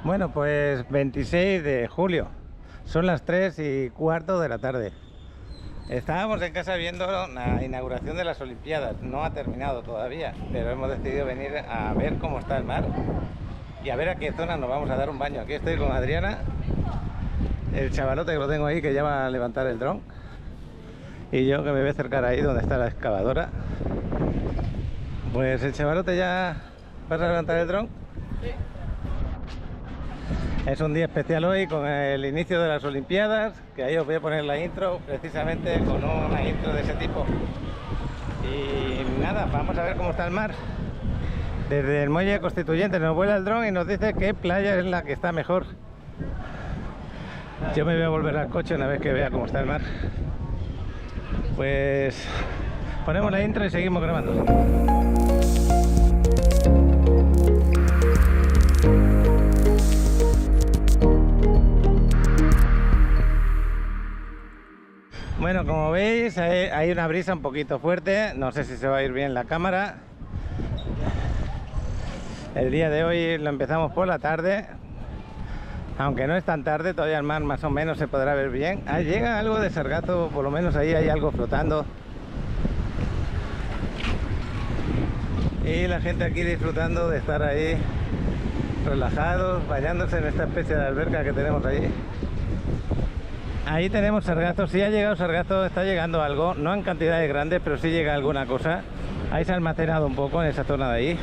Bueno, pues 26 de julio, son las 3:15 de la tarde. Estábamos en casa viendo la inauguración de las Olimpiadas, no ha terminado todavía, pero hemos decidido venir a ver cómo está el mar y a ver a qué zona nos vamos a dar un baño. Aquí estoy con Adriana, el chavalote que lo tengo ahí que ya va a levantar el dron, y yo que me voy a acercar ahí donde está la excavadora. Pues el chavalote ya va a levantar el dron. Sí. Es un día especial hoy con el inicio de las Olimpiadas, que ahí os voy a poner la intro, precisamente con una intro de ese tipo. Y nada, vamos a ver cómo está el mar. Desde el muelle Constituyente nos vuela el dron y nos dice qué playa es la que está mejor. Yo me voy a volver al coche una vez que vea cómo está el mar. Pues ponemos la intro y seguimos grabando. Bueno, como veis hay una brisa un poquito fuerte, no sé si se va a ir bien la cámara. El día de hoy lo empezamos por la tarde, aunque no es tan tarde, todavía el mar más o menos se podrá ver bien. Llega algo de sargazo, por lo menos ahí hay algo flotando. Y la gente aquí disfrutando de estar ahí relajados, bañándose en esta especie de alberca que tenemos ahí. Ahí tenemos sargazo, sí ha llegado sargazo, está llegando algo, no en cantidades grandes, pero sí llega alguna cosa. Ahí se ha almacenado un poco en esa zona de ahí.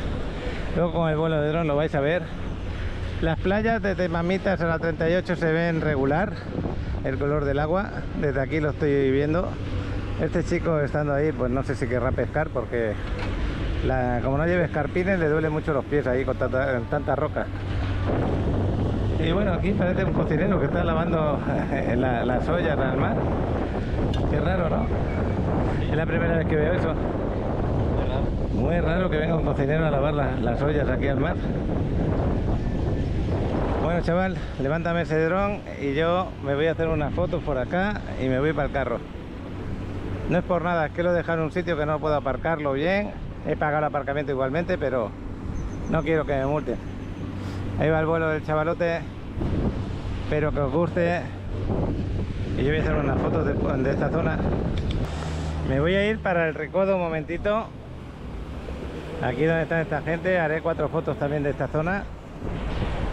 Luego con el vuelo de dron lo vais a ver. Las playas desde Mamitas a la 38 se ven regular, el color del agua, desde aquí lo estoy viendo. Este chico estando ahí, pues no sé si querrá pescar porque como no lleve escarpines le duele mucho los pies ahí con tanta roca. Y bueno, aquí parece un cocinero que está lavando las ollas al mar. Qué raro, ¿no? Es la primera vez que veo eso. Muy raro que venga un cocinero a lavar las ollas aquí al mar. Bueno, chaval, levántame ese dron y yo me voy a hacer unas fotos por acá y me voy para el carro. No es por nada, es que lo he dejado en un sitio que no puedo aparcarlo bien. He pagado el aparcamiento igualmente, pero no quiero que me multen. Ahí va el vuelo del chavalote. Espero que os guste. Y yo voy a hacer unas fotos de esta zona. Me voy a ir para el recodo un momentito. Aquí donde está esta gente. Haré 4 fotos también de esta zona.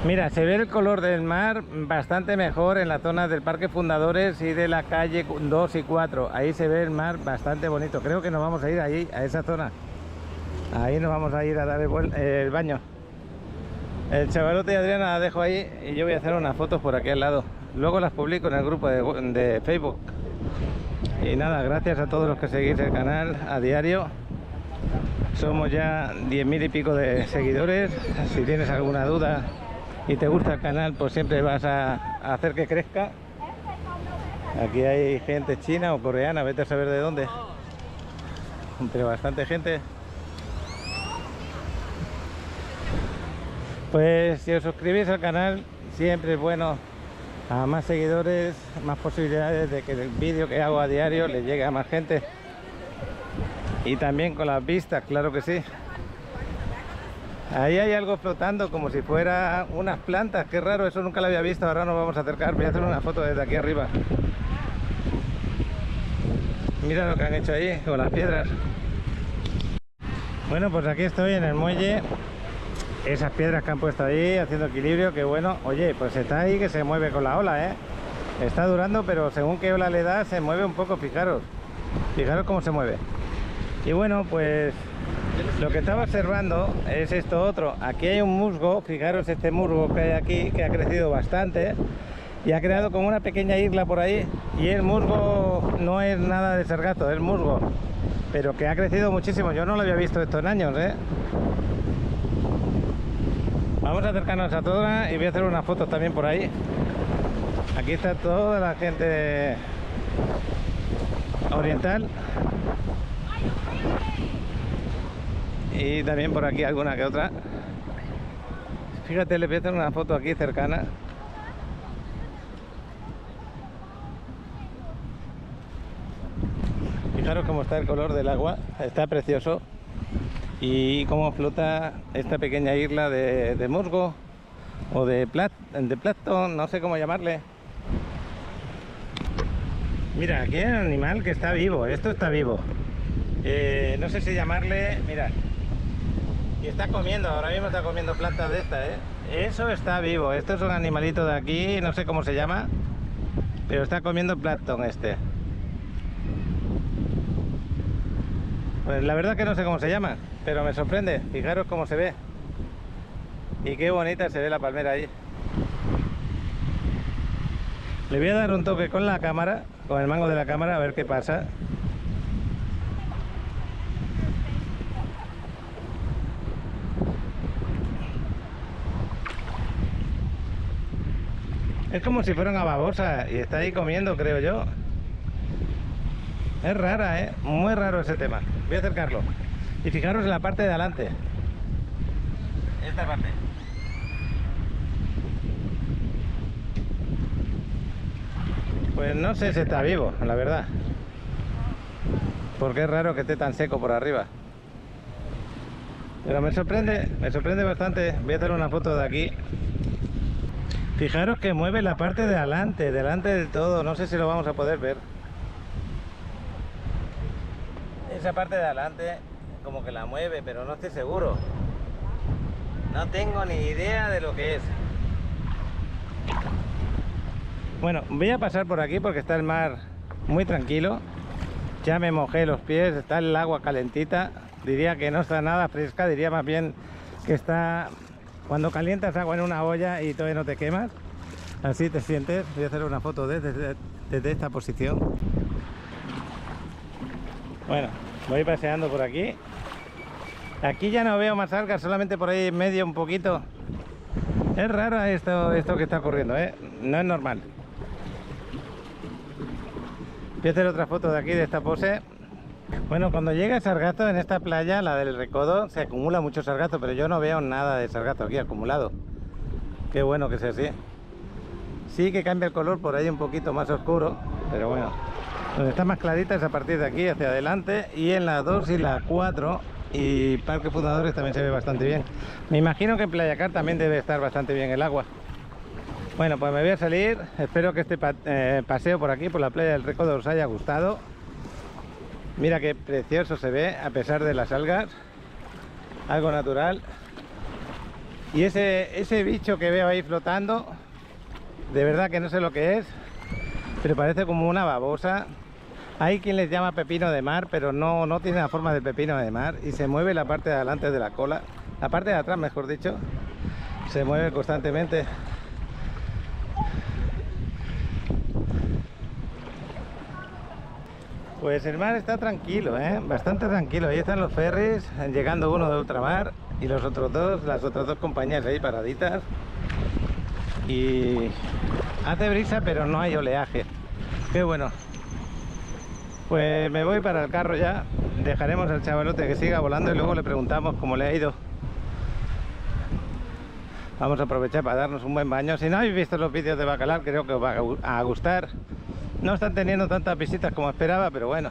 Mira, se ve el color del mar bastante mejor en la zona del Parque Fundadores y de la calle 2 y 4. Ahí se ve el mar bastante bonito. Creo que nos vamos a ir ahí, a esa zona. Ahí nos vamos a ir a dar el baño. El chavalote y Adriana la dejo ahí y yo voy a hacer unas fotos por aquí al lado. Luego las publico en el grupo de Facebook. Y nada, gracias a todos los que seguís el canal a diario. Somos ya 10.000 y pico de seguidores. Si tienes alguna duda y te gusta el canal, pues siempre vas a hacer que crezca. Aquí hay gente china o coreana, vete a saber de dónde. Pero bastante gente. Pues si os suscribís al canal, siempre es bueno, a más seguidores, más posibilidades de que el vídeo que hago a diario le llegue a más gente. Y también con las vistas, claro que sí. Ahí hay algo flotando como si fuera unas plantas, qué raro, eso nunca lo había visto. Ahora nos vamos a acercar, voy a hacer una foto desde aquí arriba. Mira lo que han hecho ahí con las piedras. Bueno, pues aquí estoy en el muelle. Esas piedras que han puesto ahí haciendo equilibrio, que bueno. Oye, pues está ahí que se mueve con la ola, está durando, pero según qué ola le da se mueve un poco. Fijaros cómo se mueve. Y bueno, pues lo que estaba observando es esto otro. Aquí hay un musgo, fijaros este musgo que hay aquí, que ha crecido bastante y ha creado como una pequeña isla por ahí. Y el musgo no es nada de sargazo, es musgo, pero que ha crecido muchísimo. Yo no lo había visto esto en años, Vamos a acercarnos a toda y voy a hacer unas fotos también por ahí. Aquí está toda la gente oriental. Y también por aquí alguna que otra. Fíjate, le voy a hacer una foto aquí cercana. Fijaros cómo está el color del agua, está precioso. Y cómo flota esta pequeña isla de musgo o de plancton, no sé cómo llamarle. Mira, aquí hay un animal que está vivo, esto está vivo. No sé si llamarle, mira. Y está comiendo, ahora mismo está comiendo plantas de estas, ¿eh? Eso está vivo, esto es un animalito de aquí, no sé cómo se llama, pero está comiendo plancton este. Pues la verdad que no sé cómo se llama, pero me sorprende, fijaros cómo se ve. Y qué bonita se ve la palmera ahí. Le voy a dar un toque con la cámara, con el mango de la cámara, a ver qué pasa. Es como si fuera una babosa y está ahí comiendo, creo yo. Es rara, ¿eh? Muy raro ese tema. Voy a acercarlo. Y fijaros en la parte de adelante. Esta parte. Pues no sé si está vivo, la verdad. Porque es raro que esté tan seco por arriba. Pero me sorprende bastante. Voy a hacer una foto de aquí. Fijaros que mueve la parte de adelante, delante del todo. No sé si lo vamos a poder ver. Esa parte de adelante como que la mueve, pero no estoy seguro. No tengo ni idea de lo que es. Bueno, voy a pasar por aquí porque está el mar muy tranquilo. Ya me mojé los pies, está el agua calentita. Diría que no está nada fresca, diría más bien que está... Cuando calientas agua en una olla y todavía no te quemas, así te sientes. Voy a hacer una foto desde esta posición. Bueno, voy paseando por aquí. Aquí ya no veo más algas, solamente por ahí en medio un poquito. Es raro esto que está ocurriendo, ¿eh? No es normal. Voy a hacer otra foto de aquí, de esta pose. Bueno, cuando llega el sargazo en esta playa, la del Recodo, se acumula mucho sargazo, pero yo no veo nada de sargazo aquí acumulado. Qué bueno que sea así. Sí que cambia el color por ahí un poquito más oscuro, pero bueno. Donde está más clarita es a partir de aquí hacia adelante, y en la 2 y la 4 y Parque Fundadores también se ve bastante bien. Me imagino que en Playa Car también debe estar bastante bien el agua. Bueno, pues me voy a salir. Espero que este paseo por aquí, por la playa del Recodo, os haya gustado. Mira qué precioso se ve a pesar de las algas. Algo natural. Y ese bicho que veo ahí flotando, de verdad que no sé lo que es, pero parece como una babosa. Hay quien les llama pepino de mar, pero no tiene la forma de pepino de mar. Y se mueve la parte de adelante de la cola, la parte de atrás mejor dicho, se mueve constantemente. Pues el mar está tranquilo, bastante tranquilo. Ahí están los ferries, llegando uno de ultramar y los otros dos, las otras dos compañías ahí paraditas. Y hace brisa, pero no hay oleaje. Qué bueno. Pues me voy para el carro ya. Dejaremos al chavalote que siga volando y luego le preguntamos cómo le ha ido. Vamos a aprovechar para darnos un buen baño. Si no habéis visto los vídeos de Bacalar, creo que os va a gustar. No están teniendo tantas visitas como esperaba, pero bueno,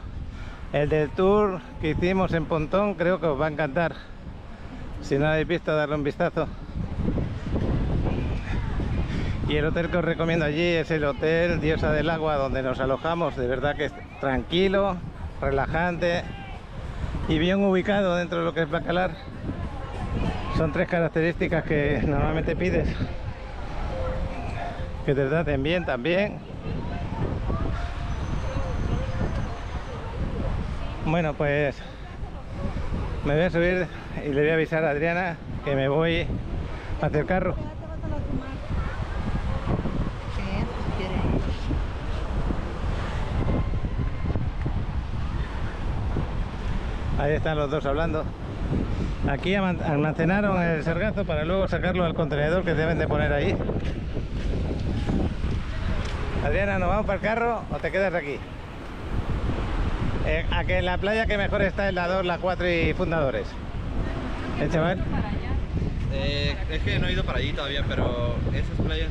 el del tour que hicimos en Pontón creo que os va a encantar. Si no lo habéis visto, darle un vistazo. Y el hotel que os recomiendo allí es el Hotel Diosa del Agua, donde nos alojamos. De verdad que es tranquilo, relajante y bien ubicado dentro de lo que es Bacalar. Son tres características que normalmente pides: que te traten bien también. Bueno, pues me voy a subir y le voy a avisar a Adriana que me voy hacia el carro. Ahí están los dos hablando. Aquí almacenaron el sargazo para luego sacarlo al contenedor que deben de poner ahí. Adriana, ¿nos vamos para el carro o te quedas aquí? A que la playa que mejor está es la 2, la 4 y Fundadores. ¿El chaval? Es que no he ido para allí todavía, pero esas playas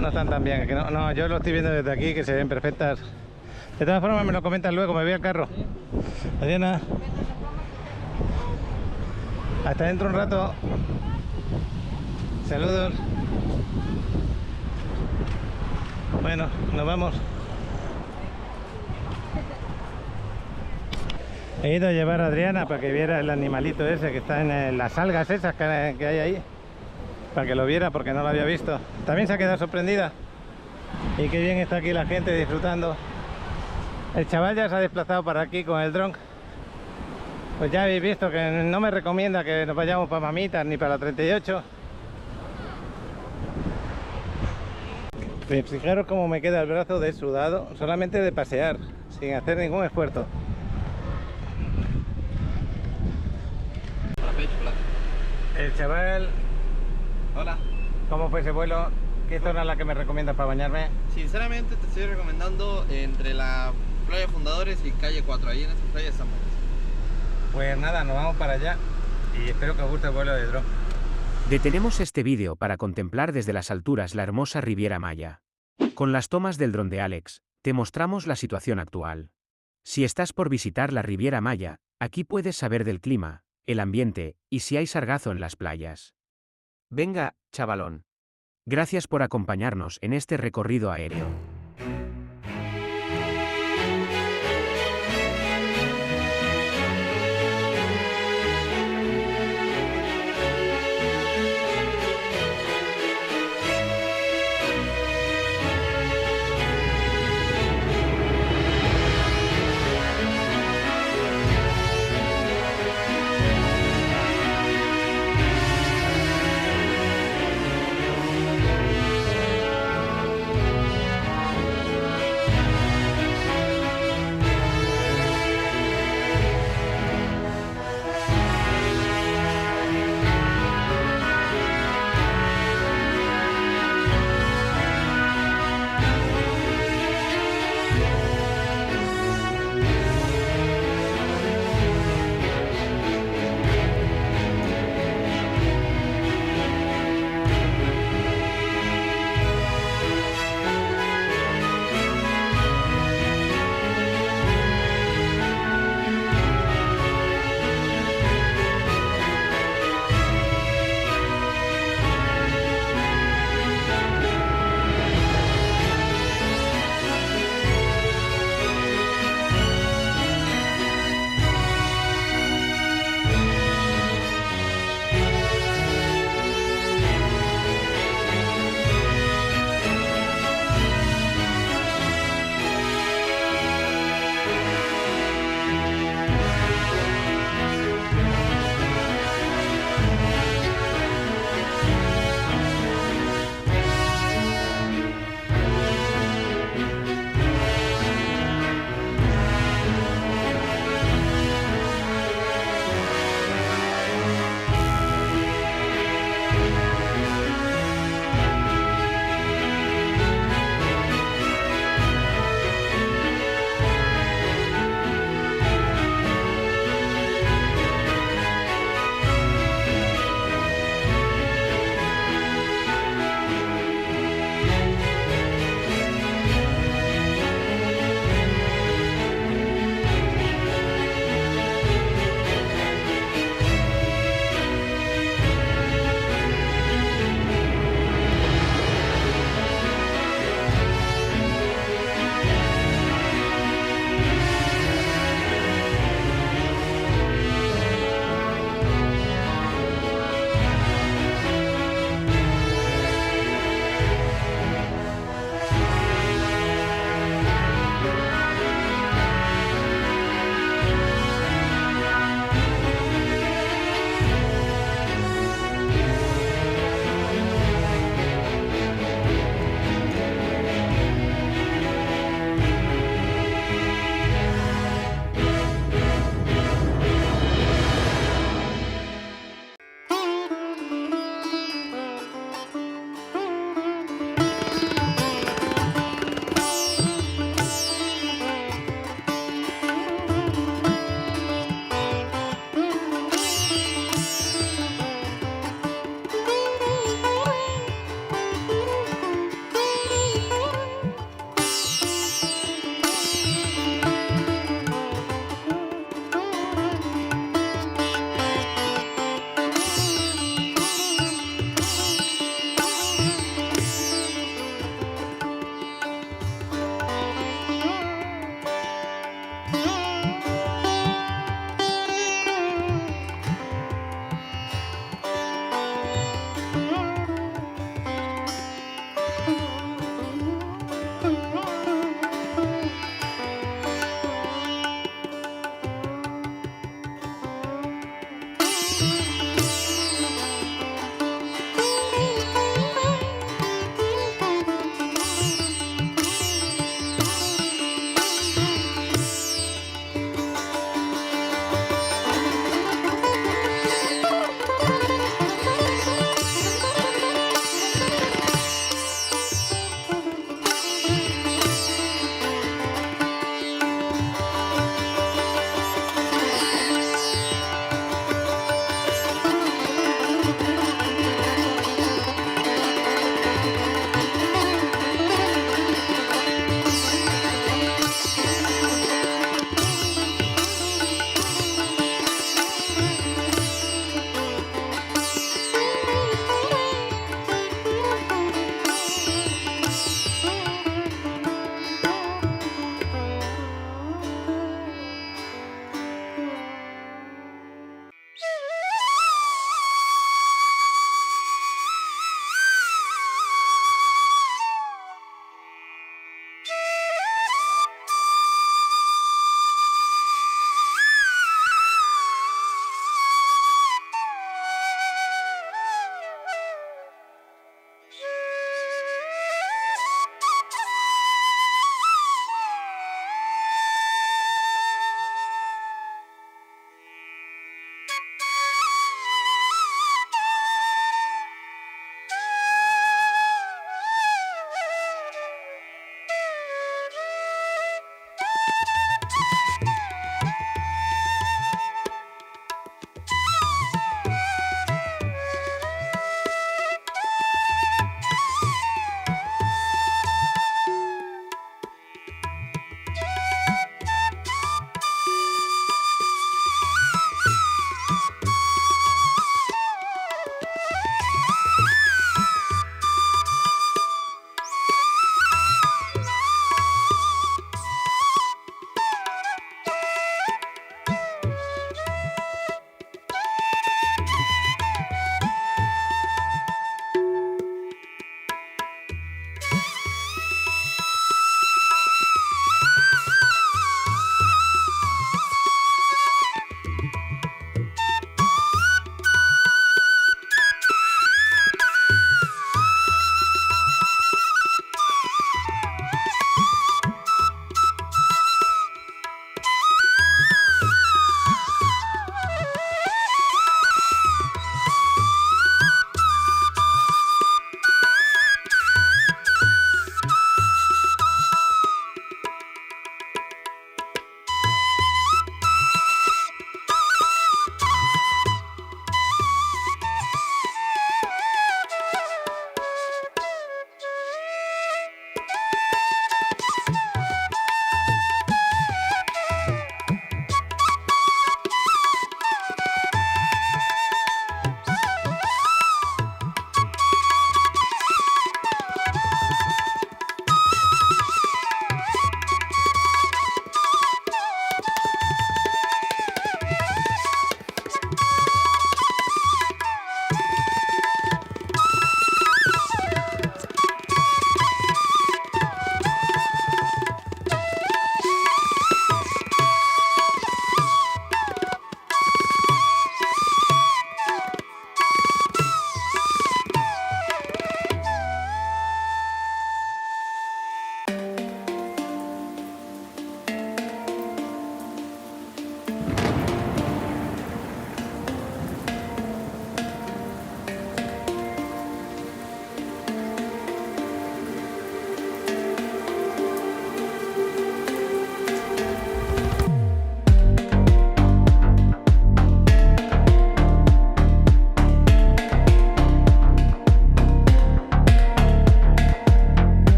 no están tan bien. Que no, yo lo estoy viendo desde aquí, que se ven perfectas. De todas formas me lo comentas luego, me voy al carro. ¿Sí? Adriana, hasta dentro un rato. Saludos. Bueno, nos vamos. He ido a llevar a Adriana para que viera el animalito ese que está en las algas esas que hay ahí. Para que lo viera porque no lo había visto. También se ha quedado sorprendida. Y qué bien está aquí la gente disfrutando. El chaval ya se ha desplazado para aquí con el dron. Pues ya habéis visto que no me recomienda que nos vayamos para Mamitas ni para la 38. Fijaros cómo me queda el brazo desudado solamente de pasear, sin hacer ningún esfuerzo. El chaval... Hola. ¿Cómo fue ese vuelo? ¿Qué zona es la que me recomiendas para bañarme? Sinceramente te estoy recomendando entre la playa Fundadores y calle 4. Ahí en esta playa estamos. Pues nada, nos vamos para allá y espero que os guste el vuelo de dron. Detenemos este vídeo para contemplar desde las alturas la hermosa Riviera Maya. Con las tomas del dron de Alex, te mostramos la situación actual. Si estás por visitar la Riviera Maya, aquí puedes saber del clima, el ambiente y si hay sargazo en las playas. Venga, chavalón. Gracias por acompañarnos en este recorrido aéreo.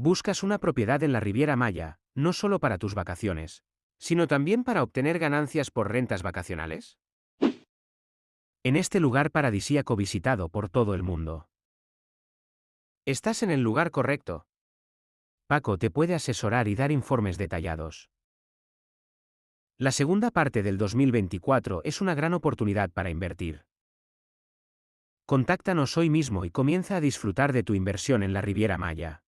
Buscas una propiedad en la Riviera Maya, no solo para tus vacaciones, sino también para obtener ganancias por rentas vacacionales. En este lugar paradisíaco visitado por todo el mundo. Estás en el lugar correcto. Paco te puede asesorar y dar informes detallados. La segunda parte del 2024 es una gran oportunidad para invertir. Contáctanos hoy mismo y comienza a disfrutar de tu inversión en la Riviera Maya.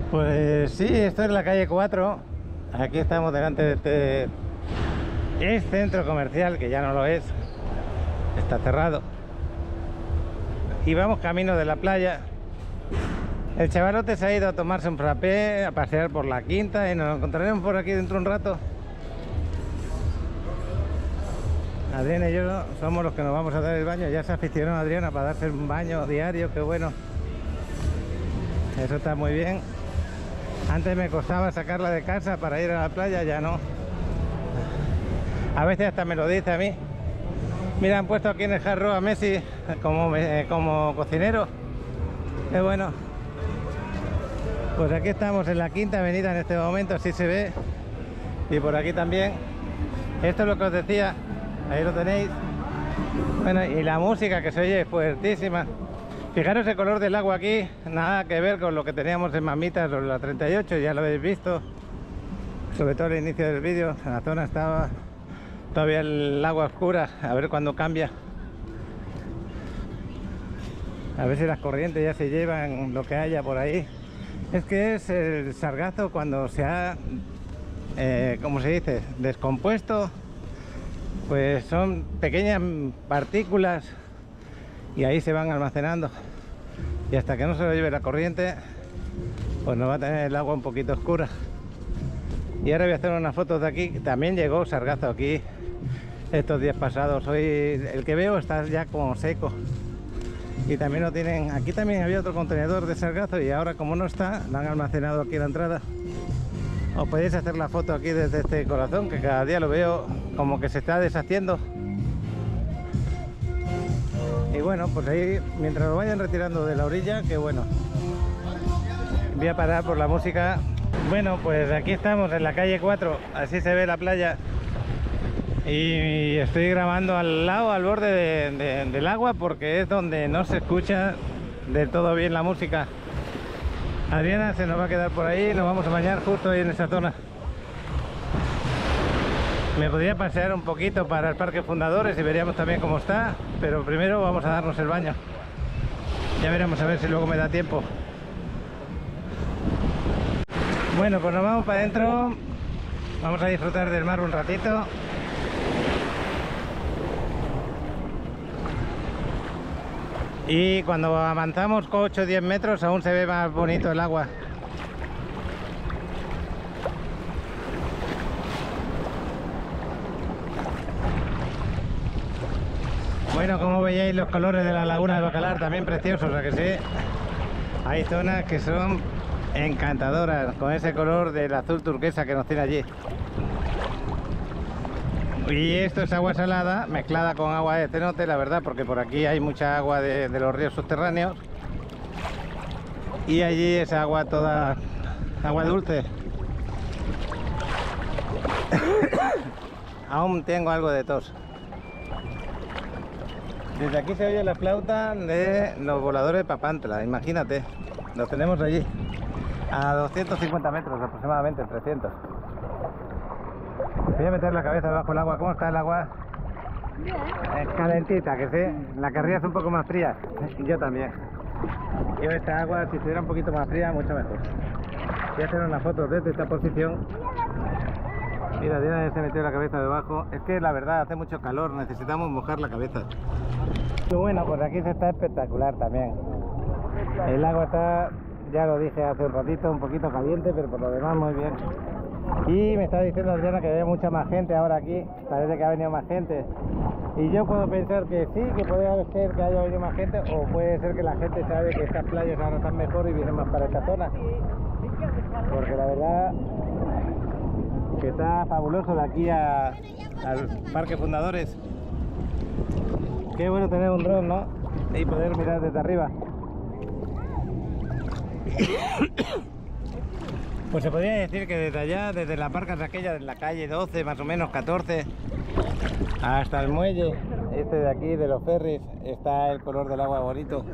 Pues sí, esto es la calle 4. Aquí estamos delante de este es centro comercial, que ya no lo es. Está cerrado. Y vamos camino de la playa. El chavalote se ha ido a tomarse un frappé, a pasear por la quinta y nos encontraremos por aquí dentro de un rato. Adriana y yo somos los que nos vamos a dar el baño. Ya se aficionó Adriana para darse un baño diario, qué bueno. Eso está muy bien. Antes me costaba sacarla de casa para ir a la playa, ya no. A veces hasta me lo dice a mí. Mira, han puesto aquí en el jarro a Messi como cocinero. Qué bueno. Pues aquí estamos en la Quinta Avenida en este momento, así se ve. Y por aquí también. Esto es lo que os decía. Ahí lo tenéis. Bueno, y la música que se oye es fuertísima. Fijaros el color del agua aquí, nada que ver con lo que teníamos en Mamitas sobre la 38, ya lo habéis visto. Sobre todo al inicio del vídeo, en la zona estaba todavía el agua oscura, a ver cuándo cambia. A ver si las corrientes ya se llevan lo que haya por ahí. Es que es el sargazo cuando se ha, ¿cómo se dice?, descompuesto. Pues son pequeñas partículas y ahí se van almacenando. Y hasta que no se lo lleve la corriente, pues nos va a tener el agua un poquito oscura. Y ahora voy a hacer unas fotos de aquí. También llegó sargazo aquí estos días pasados. Hoy el que veo está ya como seco. Y también lo tienen. Aquí también había otro contenedor de sargazo y ahora como no está, lo han almacenado aquí en la entrada. Os podéis hacer la foto aquí desde este corazón, que cada día lo veo como que se está deshaciendo. Y bueno, pues ahí, mientras lo vayan retirando de la orilla, que bueno. Voy a parar por la música. Bueno, pues aquí estamos en la calle 4, así se ve la playa. Y estoy grabando al lado, al borde del agua, porque es donde no se escucha del todo bien la música. Adriana se nos va a quedar por ahí, nos vamos a bañar justo ahí en esa zona. Me podría pasear un poquito para el Parque Fundadores y veríamos también cómo está, pero primero vamos a darnos el baño. Ya veremos a ver si luego me da tiempo. Bueno, pues nos vamos para adentro. Vamos a disfrutar del mar un ratito. Y cuando avanzamos con 8 o 10 metros aún se ve más bonito el agua. Bueno, como veíais los colores de la laguna de Bacalar, también preciosos, ¿a que sí? Hay zonas que son encantadoras, con ese color del azul turquesa que nos tiene allí. Y esto es agua salada mezclada con agua de cenote, la verdad, porque por aquí hay mucha agua de los ríos subterráneos. Y allí es agua toda, agua dulce. Aún tengo algo de tos. Desde aquí se oye la flauta de los voladores de Papantla, imagínate. Los tenemos allí, a 250 metros aproximadamente, 300. Voy a meter la cabeza debajo del agua. ¿Cómo está el agua? Bien. Es calentita, que sí. La querrías un poco más fría. Yo también. Yo esta agua, si estuviera un poquito más fría, mucho mejor. Voy a hacer una foto desde esta posición. Mira, Diana se metió la cabeza debajo. Es que la verdad hace mucho calor, necesitamos mojar la cabeza. Y bueno, pues aquí se está espectacular también. El agua está, ya lo dije hace un ratito, un poquito caliente, pero por lo demás muy bien. Y me está diciendo Adriana que había mucha más gente ahora aquí. Parece que ha venido más gente. Y yo puedo pensar que sí, que puede ser que haya venido más gente, o puede ser que la gente sabe que estas playas ahora están mejor y vienen más para esta zona. Porque la verdad que está fabuloso de aquí al Parque Fundadores. Qué bueno tener un dron, ¿no? Y poder mirar desde arriba. Pues se podría decir que desde allá, desde las barcas aquellas, de la calle 12, más o menos 14, hasta el muelle, este de aquí, de los ferries, está el color del agua bonito.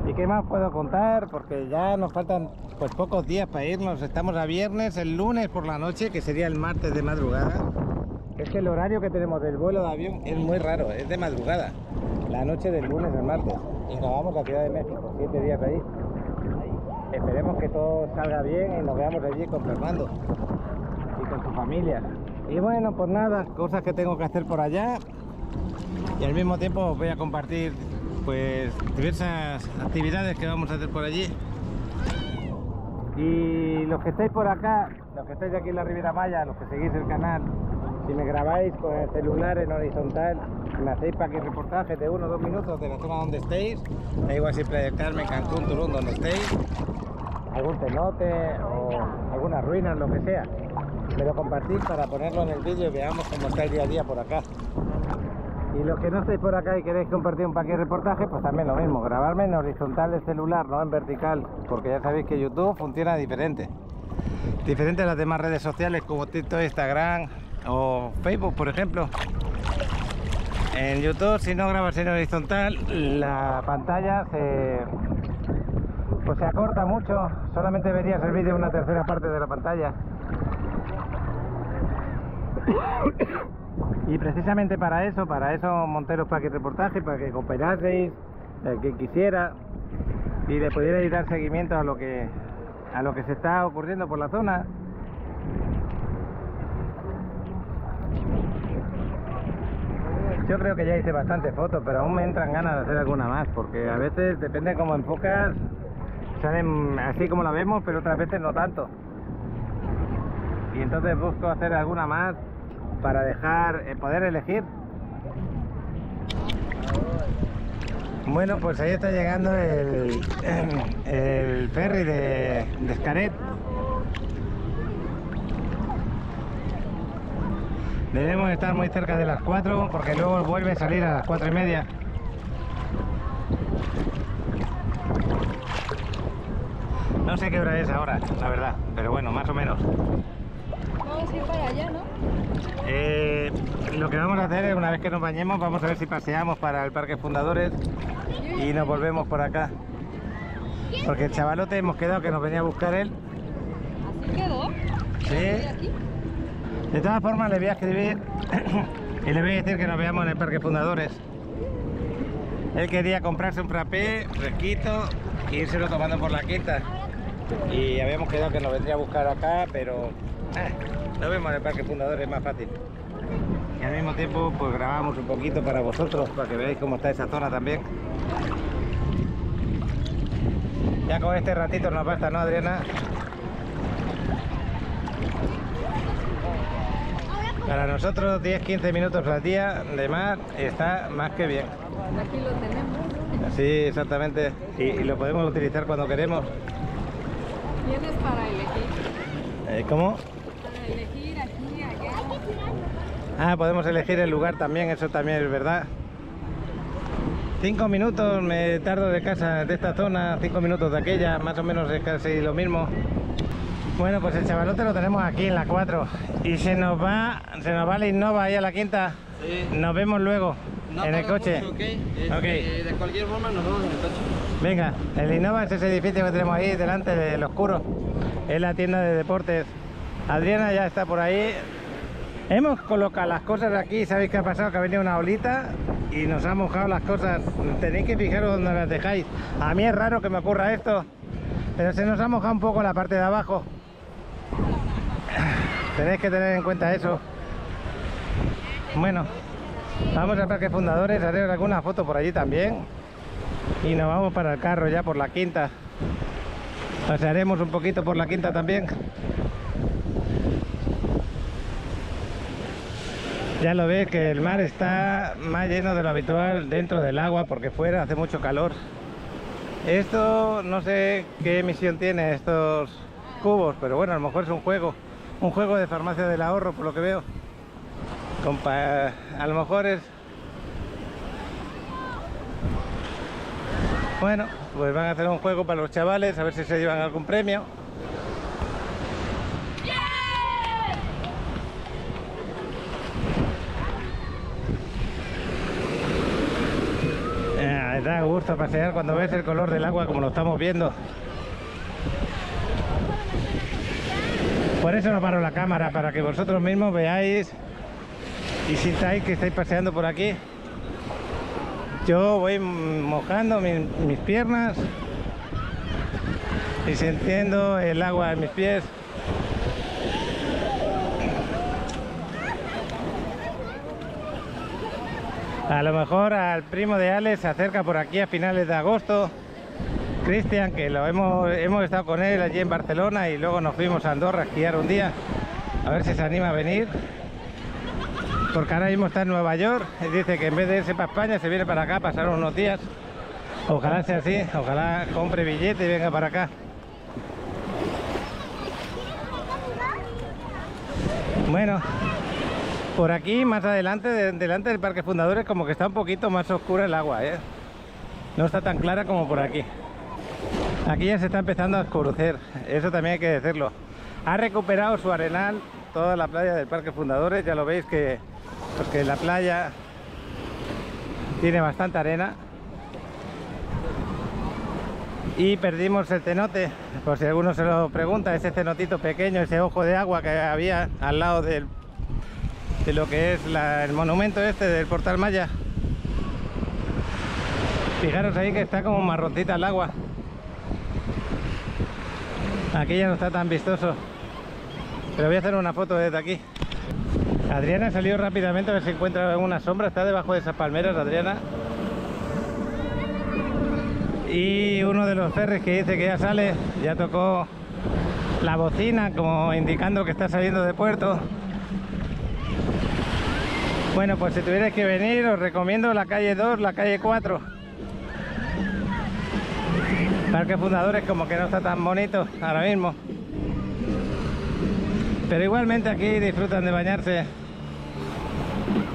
¿Y qué más puedo contar? Porque ya nos faltan pues pocos días para irnos. Estamos a viernes, el lunes por la noche, que sería el martes de madrugada. Es que el horario que tenemos del vuelo de avión es muy raro, es de madrugada. La noche del lunes al martes. Y nos vamos a Ciudad de México, 7 días ahí. Esperemos que todo salga bien y nos veamos allí con Fernando y con su familia. Y bueno, pues nada, cosas que tengo que hacer por allá. Y al mismo tiempo os voy a compartir pues diversas actividades que vamos a hacer por allí. Y los que estáis por acá, los que estáis aquí en la Riviera Maya, los que seguís el canal, si me grabáis con el celular en horizontal, me hacéis para aquí reportajes de 1 o 2 minutos de la zona donde estéis, da igual si Playa del Carmen, Cancún, Tulum, donde estéis, algún cenote o algunas ruinas, lo que sea. Me lo compartís para ponerlo en el vídeo y veamos cómo está el día a día por acá. Y los que no estáis por acá y queréis compartir un paquete de reportaje, pues también lo mismo, grabarme en horizontal el celular, no en vertical, porque ya sabéis que YouTube funciona diferente. Diferente a las demás redes sociales como TikTok, Instagram o Facebook, por ejemplo. En YouTube, si no grabas en horizontal, la pantalla se acorta mucho, solamente verías el vídeo en una tercera parte de la pantalla. Y precisamente para eso monté los paquetes de reportaje, para que cooperaseis, el que quisiera, y le pudierais dar seguimiento a lo que se está ocurriendo por la zona. Yo creo que ya hice bastantes fotos, pero aún me entran ganas de hacer alguna más, porque a veces, depende de cómo enfocas, salen así como la vemos, pero otras veces no tanto. Y entonces busco hacer alguna más para poder elegir. Bueno, pues ahí está llegando el ferry de Xcaret. Debemos estar muy cerca de las 4 porque luego vuelve a salir a las 4:30. No sé qué hora es ahora, la verdad, pero bueno, más o menos. Vamos a ir para allá, ¿no? Lo que vamos a hacer es, una vez que nos bañemos, vamos a ver si paseamos para el Parque Fundadores y nos volvemos por acá. Porque el chavalote hemos quedado que nos venía a buscar él. ¿Así quedó? Sí. ¿Aquí? De todas formas le voy a escribir y le voy a decir que nos veamos en el Parque Fundadores. Él quería comprarse un frappé fresquito e írselo tomando por la quinta. Y habíamos quedado que nos vendría a buscar acá, pero nos vemos en el Parque Fundadores, es más fácil. Y al mismo tiempo pues grabamos un poquito para vosotros, para que veáis cómo está esa zona también. Ya con este ratito nos basta, ¿no, Adriana? Para nosotros 10-15 minutos al día de mar está más que bien. Aquí lo tenemos. Sí, exactamente. Y lo podemos utilizar cuando queremos. Tienes para elegir. ¿Cómo? Para elegir aquí, allá. Ah, podemos elegir el lugar también, eso también es verdad. 5 minutos me tardo de casa de esta zona, 5 minutos de aquella, más o menos es casi lo mismo. Bueno, pues el chavalote lo tenemos aquí en la 4 y se nos va la Innova ahí a la quinta. Sí. Nos vemos luego No en el tarda coche. mucho, ¿ok? Ok. De cualquier forma nos vemos en el coche. Venga, el Innova es ese edificio que tenemos ahí delante del oscuro. Es la tienda de deportes. Adriana ya está por ahí. Hemos colocado las cosas aquí. ¿Sabéis qué ha pasado? Que ha venido una olita y nos ha mojado las cosas. Tenéis que fijaros dónde las dejáis. A mí es raro que me ocurra esto, pero se nos ha mojado un poco la parte de abajo. Tenéis que tener en cuenta eso. Bueno, vamos al Parque Fundadores, haré alguna foto por allí también. Y nos vamos para el carro ya por la quinta. Pasearemos un poquito por la quinta también. Ya lo ves que el mar está más lleno de lo habitual dentro del agua porque fuera hace mucho calor. Esto no sé qué emisión tiene estos cubos, pero bueno, a lo mejor es un juego de farmacia del ahorro por lo que veo. A lo mejor es... Bueno, pues van a hacer un juego para los chavales, a ver si se llevan algún premio. Da gusto pasear cuando ves el color del agua como lo estamos viendo. Por eso no paro la cámara, para que vosotros mismos veáis y sintáis que estáis paseando por aquí. Yo voy mojando mis piernas y sintiendo el agua en mis pies. A lo mejor al primo de Alex se acerca por aquí a finales de agosto, Cristian, que hemos estado con él allí en Barcelona y luego nos fuimos a Andorra a esquiar un día, a ver si se anima a venir, porque ahora mismo está en Nueva York y dice que en vez de irse para España se viene para acá a pasar unos días. Ojalá sea así, ojalá compre billete y venga para acá. Bueno, por aquí más adelante, delante del Parque Fundadores, como que está un poquito más oscura el agua, ¿eh? No está tan clara como por aquí. Aquí ya se está empezando a oscurecer, eso también hay que decirlo. Ha recuperado su arenal toda la playa del Parque Fundadores, ya lo veis que, pues que la playa tiene bastante arena. Y perdimos el cenote, por si alguno se lo pregunta, ese cenotito pequeño, ese ojo de agua que había al lado de lo que es el monumento este del Portal Maya. Fijaros ahí que está como marroncita el agua. Aquí ya no está tan vistoso, pero voy a hacer una foto desde aquí. Adriana salió rápidamente a ver si encuentra una sombra, está debajo de esas palmeras, Adriana. Y uno de los ferries que dice que ya sale, ya tocó la bocina como indicando que está saliendo de puerto. Bueno, pues si tuvierais que venir os recomiendo la calle 2, la calle 4. Parque Fundadores como que no está tan bonito ahora mismo, pero igualmente aquí disfrutan de bañarse.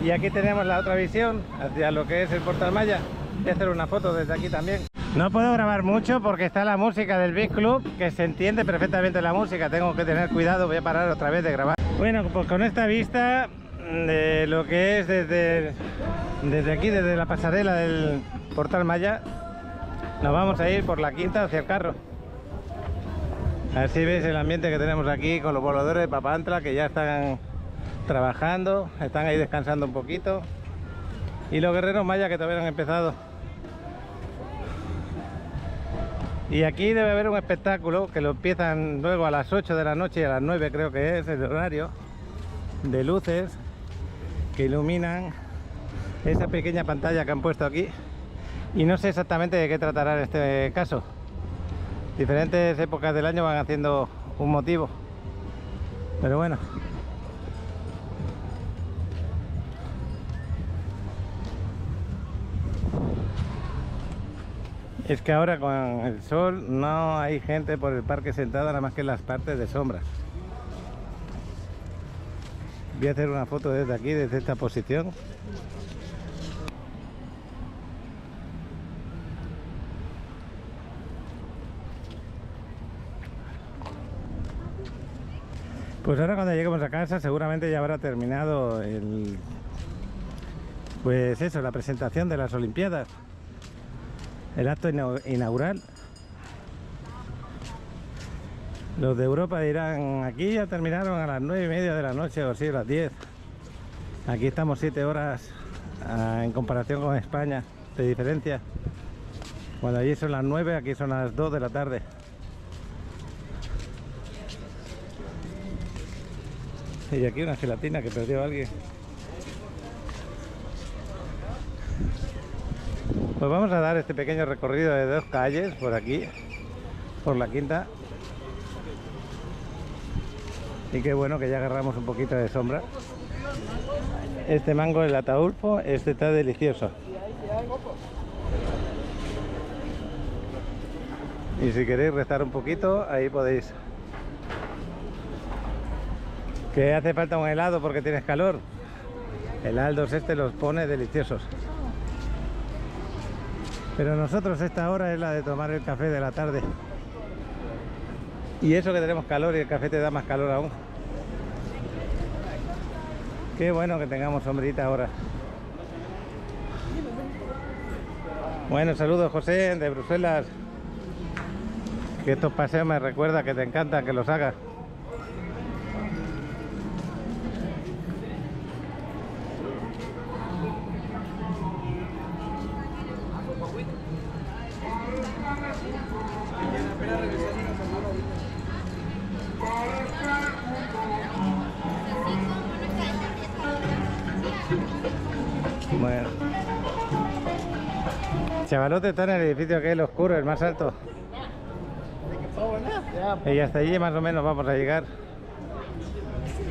Y aquí tenemos la otra visión hacia lo que es el Portal Maya. Voy a hacer una foto desde aquí también. No puedo grabar mucho porque está la música del Beach Club, que se entiende perfectamente la música, tengo que tener cuidado, voy a parar otra vez de grabar. Bueno, pues con esta vista de lo que es desde aquí, desde la pasarela del Portal Maya, nos vamos a ir por la quinta hacia el carro. A ver si veis el ambiente que tenemos aquí con los voladores de Papantla, que ya están trabajando, están ahí descansando un poquito, y los guerreros mayas que todavía no han empezado. Y aquí debe haber un espectáculo que lo empiezan luego a las 8 de la noche y a las 9 creo que es el horario, de luces que iluminan esa pequeña pantalla que han puesto aquí. Y no sé exactamente de qué tratará en este caso. Diferentes épocas del año van haciendo un motivo, pero bueno. Es que ahora con el sol no hay gente por el parque sentada, nada más que en las partes de sombra. Voy a hacer una foto desde aquí, desde esta posición. Pues ahora cuando lleguemos a casa seguramente ya habrá terminado pues eso, la presentación de las Olimpiadas. El acto inaugural. Los de Europa dirán, aquí ya terminaron a las 9:30 de la noche o así, a las 10. Aquí estamos 7 horas en comparación con España de diferencia. Cuando allí son las 9, aquí son las 2 de la tarde. Y aquí una gelatina que perdió alguien. Pues vamos a dar este pequeño recorrido de 2 calles por aquí, por la quinta. Y qué bueno que ya agarramos un poquito de sombra. Este mango del Ataulfo, este está delicioso. Y si queréis rezar un poquito, ahí podéis. Que hace falta un helado porque tienes calor. El Aldos este los pone deliciosos. Pero nosotros esta hora es la de tomar el café de la tarde. Y eso que tenemos calor y el café te da más calor aún. Qué bueno que tengamos sombrita ahora. Bueno, saludos José, de Bruselas. Que estos paseos me recuerda que te encanta que los hagas. Bueno, Chavalote está en el edificio aquel oscuro, el más alto. Y hasta allí más o menos vamos a llegar.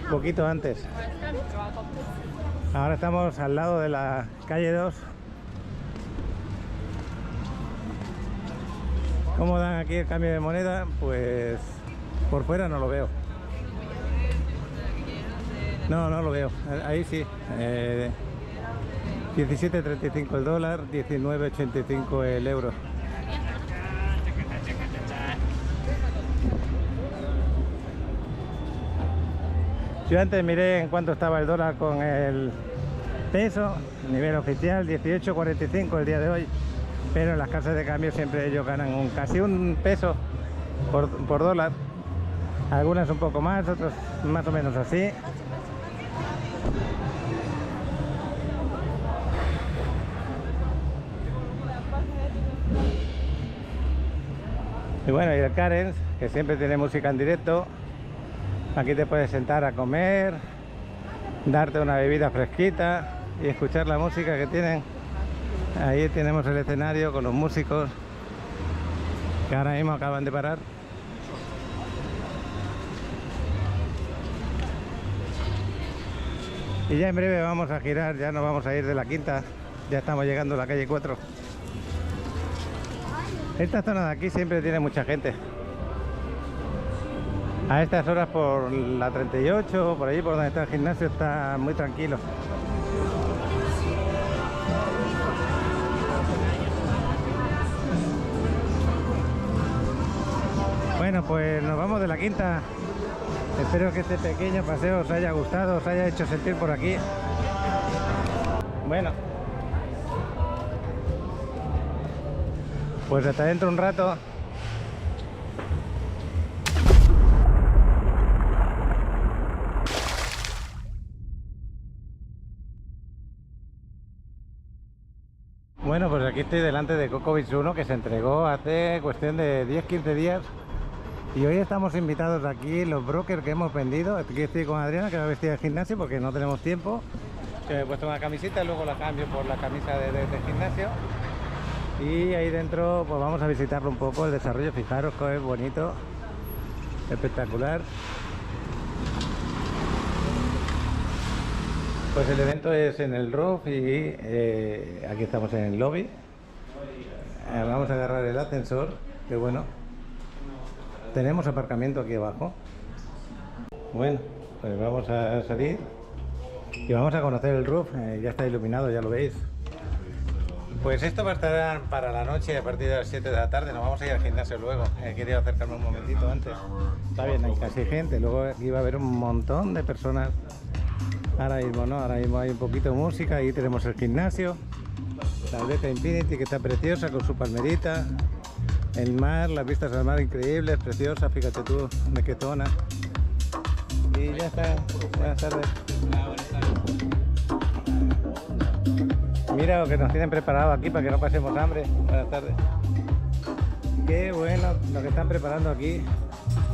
Un poquito antes. Ahora estamos al lado de la calle 2. ¿Cómo dan aquí el cambio de moneda? Pues por fuera no lo veo. No lo veo. Ahí sí. 17.35 el dólar, 19.85 el euro. Yo antes miré en cuánto estaba el dólar con el peso, nivel oficial 18.45 el día de hoy, pero en las casas de cambio siempre ellos ganan casi un peso por dólar, algunas un poco más, otros más o menos así. Y bueno, y el Karens, que siempre tiene música en directo. Aquí te puedes sentar a comer, darte una bebida fresquita y escuchar la música que tienen. Ahí tenemos el escenario con los músicos que ahora mismo acaban de parar. Y ya en breve vamos a girar, ya nos vamos a ir de la quinta, ya estamos llegando a la calle 4. Esta zona de aquí siempre tiene mucha gente. A estas horas por la 38, por allí por donde está el gimnasio, está muy tranquilo. Bueno, pues nos vamos de la quinta. Espero que este pequeño paseo os haya gustado, os haya hecho sentir por aquí. Bueno, pues hasta dentro un rato. Bueno, pues aquí estoy delante de Coco Beach 1, que se entregó hace cuestión de 10-15 días. Y hoy estamos invitados aquí, los brokers que hemos vendido. Aquí estoy con Adriana, que va vestida de gimnasio porque no tenemos tiempo. Que me he puesto una camisita, luego la cambio por la camisa de gimnasio. Y ahí dentro pues vamos a visitarlo un poco, el desarrollo. Fijaros que es bonito, espectacular. Pues el evento es en el roof y aquí estamos en el lobby. Vamos a agarrar el ascensor, que bueno. Tenemos aparcamiento aquí abajo. Bueno, pues vamos a salir y vamos a conocer el roof. Ya está iluminado, ya lo veis. Pues esto va a estar para la noche a partir de las 7 de la tarde. Nos vamos a ir al gimnasio luego. He querido acercarme un momentito antes. Está bien, hay casi gente. Luego aquí va a haber un montón de personas. Ahora mismo no, ahora mismo hay un poquito de música. Ahí tenemos el gimnasio. La alberca Infinity, que está preciosa con su palmerita. El mar, las vistas al mar increíbles, preciosas. Fíjate tú de qué zona. Y ya está. Buenas tardes. Mira lo que nos tienen preparado aquí para que no pasemos hambre. Buenas tardes. Qué bueno lo que están preparando aquí.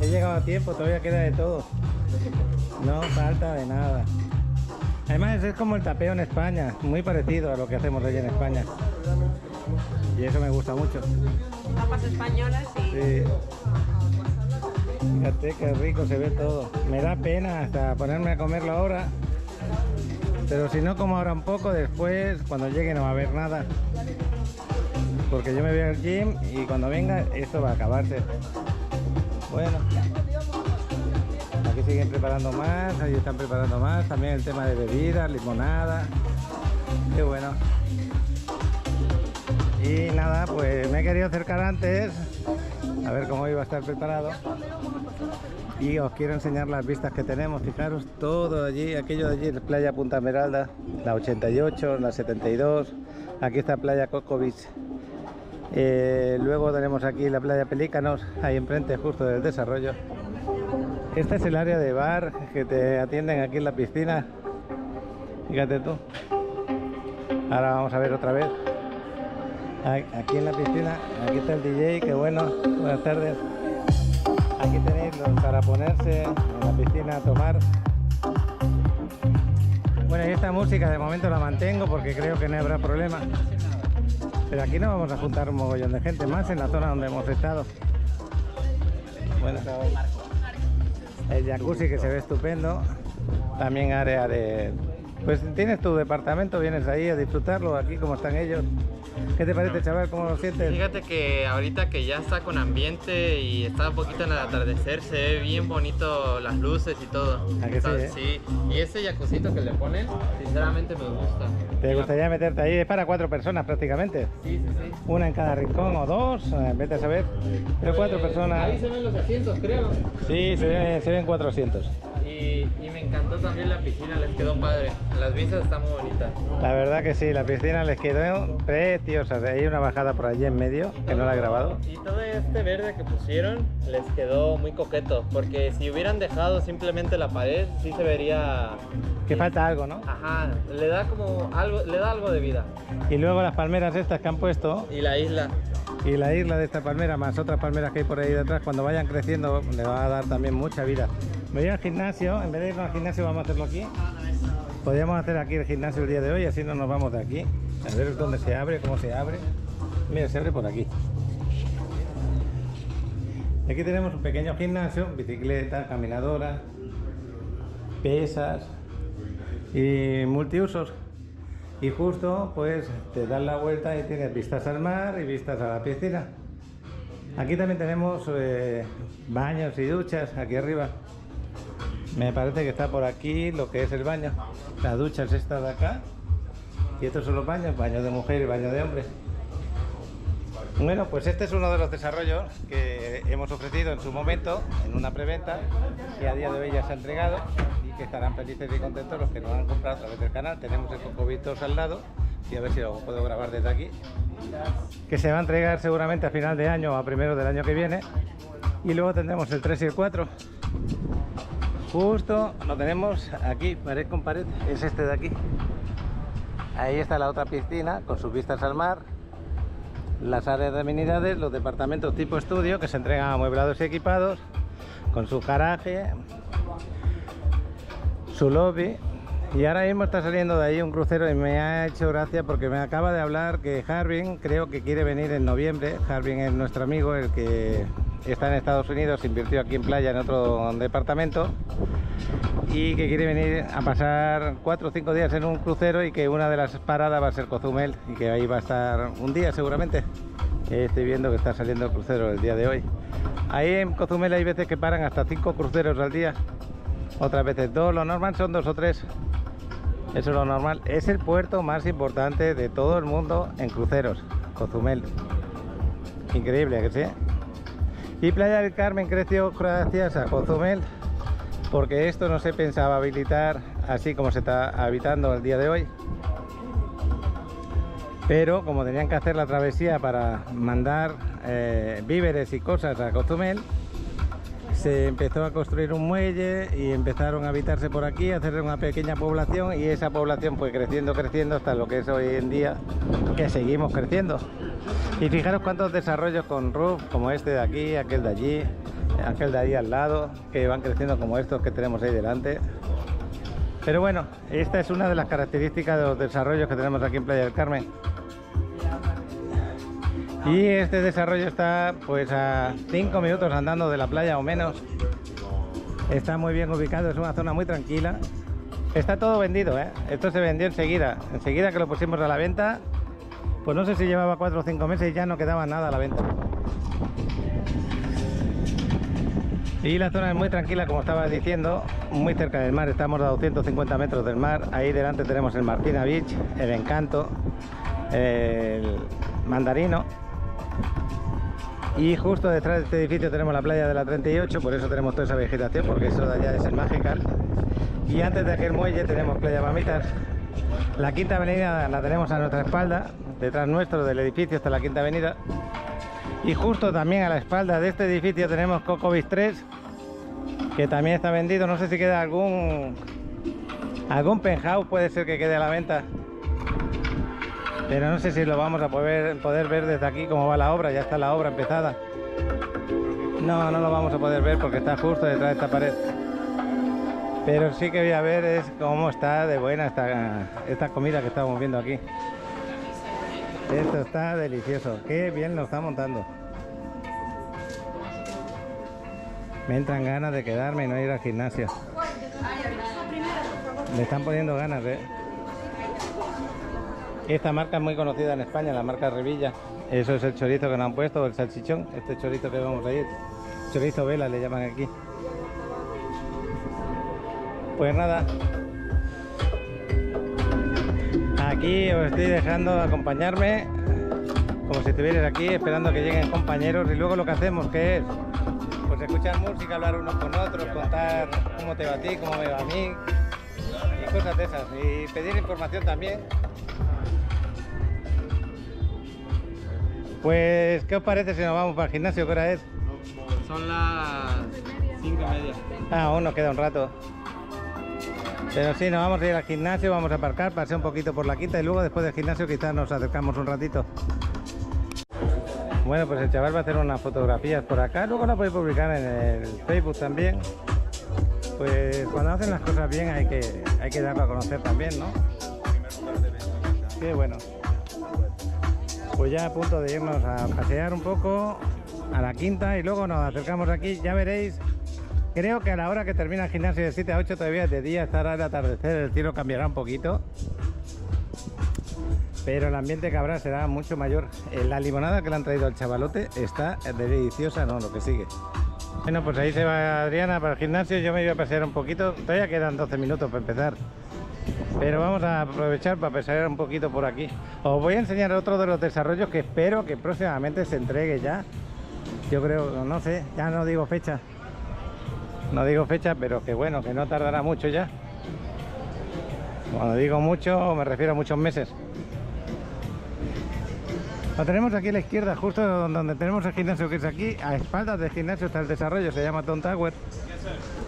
He llegado a tiempo, todavía queda de todo. No falta de nada. Además es como el tapeo en España, muy parecido a lo que hacemos allí en España. Y eso me gusta mucho. Tapas españolas y... Sí. Fíjate qué rico se ve todo. Me da pena hasta ponerme a comerlo ahora. Pero si no como ahora un poco, después cuando llegue no va a haber nada. Porque yo me voy al gym y cuando venga esto va a acabarse. Bueno. Aquí siguen preparando más, ahí están preparando más. También el tema de bebidas, limonada. Qué bueno. Y nada, pues me he querido acercar antes a ver cómo iba a estar preparado. Y os quiero enseñar las vistas que tenemos. Fijaros todo allí, aquello de allí es playa Punta Esmeralda, la 88, la 72. Aquí está playa Coco Beach Luego tenemos aquí la playa Pelícanos, ahí enfrente justo del desarrollo. Este es el área de bar que te atienden aquí en la piscina. Fíjate tú. Ahora vamos a ver otra vez. Aquí en la piscina, aquí está el DJ, qué bueno. Buenas tardes. Aquí tenéis para ponerse en la piscina a tomar. Bueno, y esta música de momento la mantengo porque creo que no habrá problema. Pero aquí no vamos a juntar un mogollón de gente, más en la zona donde hemos estado. Bueno, el jacuzzi que se ve estupendo. También área de... Pues tienes tu departamento, vienes ahí a disfrutarlo, aquí como están ellos. ¿Qué te parece, chaval? ¿Cómo lo sientes? Fíjate que ahorita que ya está con ambiente y está un poquito en el atardecer, se ve bien bonito las luces y todo. ¿A que sí, Sí, y ese jacuzito que le ponen, sinceramente me gusta. ¿Te gustaría meterte ahí? Es para 4 personas prácticamente. Sí. Una en cada rincón o 2, vete a saber. Pero 4 personas. Ahí se ven los asientos, creo. Sí, se ven 400. Y me encantó también la piscina, les quedó padre. Las vistas están muy bonitas. La verdad que sí, la piscina les quedó preciosa. Hay una bajada por allí en medio que no la he grabado. Y todo este verde que pusieron les quedó muy coqueto, porque si hubieran dejado simplemente la pared, sí se vería... Que falta algo, ¿no? Ajá, le da como algo, le da algo de vida. Y luego las palmeras estas que han puesto. Y la isla. Y la isla de esta palmera, más otras palmeras que hay por ahí detrás, cuando vayan creciendo le va a dar también mucha vida. Me voy al gimnasio, en vez de irnos al gimnasio vamos a hacerlo aquí. Podríamos hacer aquí el gimnasio el día de hoy, así no nos vamos de aquí. A ver dónde se abre, cómo se abre. Mira, se abre por aquí. Aquí tenemos un pequeño gimnasio, bicicleta, caminadora, pesas y multiusos. Y justo pues te das la vuelta y tienes vistas al mar y vistas a la piscina. Aquí también tenemos baños y duchas aquí arriba. Me parece que está por aquí lo que es el baño. La ducha es esta de acá. Y estos son los baños, baño de mujer y baño de hombre. Bueno, pues este es uno de los desarrollos que hemos ofrecido en su momento, en una preventa, que a día de hoy ya se ha entregado y que estarán felices y contentos los que nos han comprado a través del canal. Tenemos el Coco Víctor al lado, y a ver si lo puedo grabar desde aquí, que se va a entregar seguramente a final de año o a primero del año que viene. Y luego tendremos el 3 y el 4. Justo lo tenemos aquí, pared con pared, es este de aquí. Ahí está la otra piscina con sus vistas al mar, las áreas de amenidades, los departamentos tipo estudio que se entregan amueblados y equipados, con su garaje, su lobby. Y ahora mismo está saliendo de ahí un crucero y me ha hecho gracia porque me acaba de hablar que Harbin creo que quiere venir en noviembre. Harbin es nuestro amigo, el que está en Estados Unidos, invirtió aquí en playa en otro departamento y que quiere venir a pasar 4 o 5 días en un crucero y que una de las paradas va a ser Cozumel y que ahí va a estar un día seguramente. Estoy viendo que está saliendo el crucero el día de hoy. Ahí en Cozumel hay veces que paran hasta 5 cruceros al día, otras veces 2, lo normal son 2 o 3. Eso es lo normal. Es el puerto más importante de todo el mundo en cruceros, Cozumel. Increíble, ¿que sí? Y Playa del Carmen creció gracias a Cozumel, porque esto no se pensaba habilitar así como se está habitando el día de hoy. Pero como tenían que hacer la travesía para mandar víveres y cosas a Cozumel, se empezó a construir un muelle y empezaron a habitarse por aquí, a hacer una pequeña población, y esa población fue creciendo hasta lo que es hoy en día, que seguimos creciendo. Y fijaros cuántos desarrollos con roof, como este de aquí, aquel de allí, aquel de ahí al lado, que van creciendo como estos que tenemos ahí delante. Pero bueno, esta es una de las características de los desarrollos que tenemos aquí en Playa del Carmen. Y este desarrollo está pues a 5 minutos andando de la playa o menos. Está muy bien ubicado, es una zona muy tranquila. Está todo vendido, ¿eh? Esto se vendió enseguida que lo pusimos a la venta. Pues no sé si llevaba 4 o 5 meses y ya no quedaba nada a la venta. Y la zona es muy tranquila, como estaba diciendo, muy cerca del mar. Estamos a 250 metros del mar. Ahí delante tenemos el Martina Beach, el Encanto, el Mandarino. Y justo detrás de este edificio tenemos la playa de la 38, por eso tenemos toda esa vegetación, porque eso de allá es el Magical. Y antes de aquel muelle tenemos Playa Mamitas, La Quinta Avenida la tenemos a nuestra espalda, detrás nuestro del edificio está la Quinta Avenida. Y justo también a la espalda de este edificio tenemos Cocobis 3, que también está vendido. No sé si queda algún penthouse, puede ser que quede a la venta. Pero no sé si lo vamos a poder ver desde aquí cómo va la obra. Ya está la obra empezada. No lo vamos a poder ver porque está justo detrás de esta pared. Pero sí que voy a ver es cómo está de buena esta comida que estamos viendo aquí. Esto está delicioso. Qué bien lo está montando. Me entran ganas de quedarme y no ir al gimnasio. Me están poniendo ganas, Esta marca es muy conocida en España, la marca Revilla. Eso es el chorizo que nos han puesto, el salchichón. Este chorizo que vamos a ir. Chorizo vela le llaman aquí. Pues nada. Aquí os estoy dejando acompañarme. Como si estuvierais aquí esperando que lleguen compañeros. Y luego lo que hacemos, que es pues escuchar música, hablar unos con otros, contar cómo te va a ti, cómo me va a mí. Y cosas de esas. Y pedir información también. Pues, ¿qué os parece si nos vamos para el gimnasio? ¿Qué hora es? Son las 5:30. Ah, aún nos queda un rato. Pero sí, nos vamos a ir al gimnasio, vamos a aparcar, pasear un poquito por la quinta y luego después del gimnasio quizás nos acercamos un ratito. Bueno, pues el chaval va a hacer unas fotografías por acá, luego las podéis publicar en el Facebook también. Pues cuando hacen las cosas bien hay que darlo a conocer también, ¿no? Qué bueno. Pues ya a punto de irnos a pasear un poco a la quinta y luego nos acercamos aquí, ya veréis. Creo que a la hora que termina el gimnasio de 7 a 8 todavía es de día, estará el atardecer, el cielo cambiará un poquito. Pero el ambiente que habrá será mucho mayor. La limonada que le han traído al chavalote está deliciosa, no, lo que sigue. Bueno, pues ahí se va Adriana para el gimnasio, yo me voy a pasear un poquito, todavía quedan 12 minutos para empezar. Pero vamos a aprovechar para pasear un poquito por aquí. Os voy a enseñar otro de los desarrollos que espero que próximamente se entregue ya. Yo creo, no sé, ya no digo fecha. No digo fecha, pero que bueno, que no tardará mucho ya. Cuando digo mucho, me refiero a muchos meses. Lo tenemos aquí a la izquierda, justo donde tenemos el gimnasio, que es aquí. A espaldas del gimnasio está el desarrollo, se llama Tom Tower.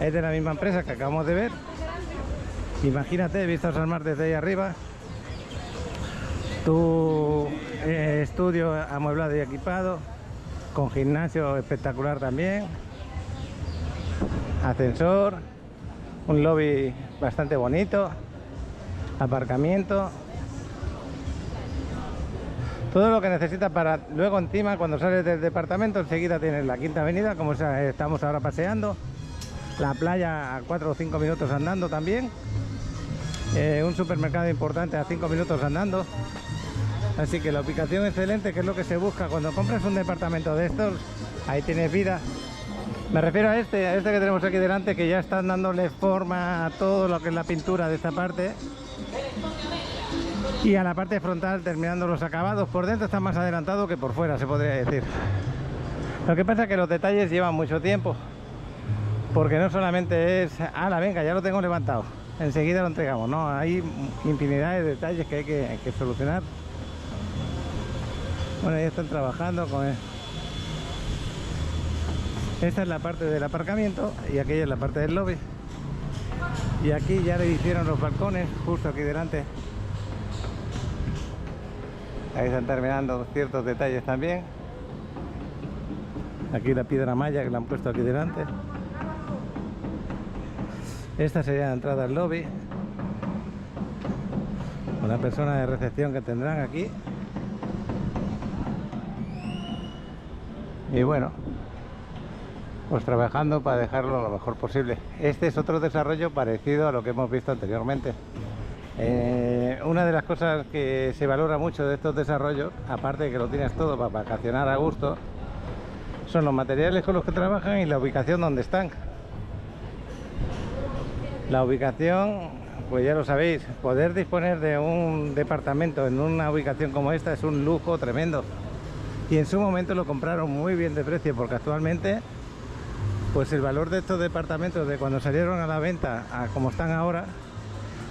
Es de la misma empresa que acabamos de ver. Imagínate, vistas al mar desde ahí arriba. Tu estudio amueblado y equipado, con gimnasio espectacular también. Ascensor, un lobby bastante bonito, aparcamiento, todo lo que necesitas para luego encima cuando sales del departamento enseguida tienes la Quinta Avenida, como estamos ahora paseando, la playa a 4 o 5 minutos andando también, un supermercado importante a 5 minutos andando, así que la ubicación excelente, que es lo que se busca cuando compras un departamento de estos, ahí tienes vida. Me refiero a este que tenemos aquí delante, que ya están dándole forma a todo lo que es la pintura de esta parte. Y a la parte frontal terminando los acabados. Por dentro está más adelantado que por fuera, se podría decir. Lo que pasa es que los detalles llevan mucho tiempo. Porque no solamente es, ala, venga, ya lo tengo levantado, enseguida lo entregamos. No, hay infinidad de detalles que hay que solucionar. Bueno, ya están trabajando con él. Esta es la parte del aparcamiento y aquella es la parte del lobby. Y aquí ya le hicieron los balcones, justo aquí delante. Ahí están terminando ciertos detalles también. Aquí la piedra malla que la han puesto aquí delante. Esta sería la entrada al lobby. Una persona de recepción que tendrán aquí. Y bueno, pues trabajando para dejarlo lo mejor posible. Este es otro desarrollo parecido a lo que hemos visto anteriormente. Una de las cosas que se valora mucho de estos desarrollos, aparte de que lo tienes todo para vacacionar a gusto, son los materiales con los que trabajan y la ubicación donde están. La ubicación, pues ya lo sabéis, poder disponer de un departamento en una ubicación como esta es un lujo tremendo. Y en su momento lo compraron muy bien de precio, porque actualmente pues el valor de estos departamentos de cuando salieron a la venta a como están ahora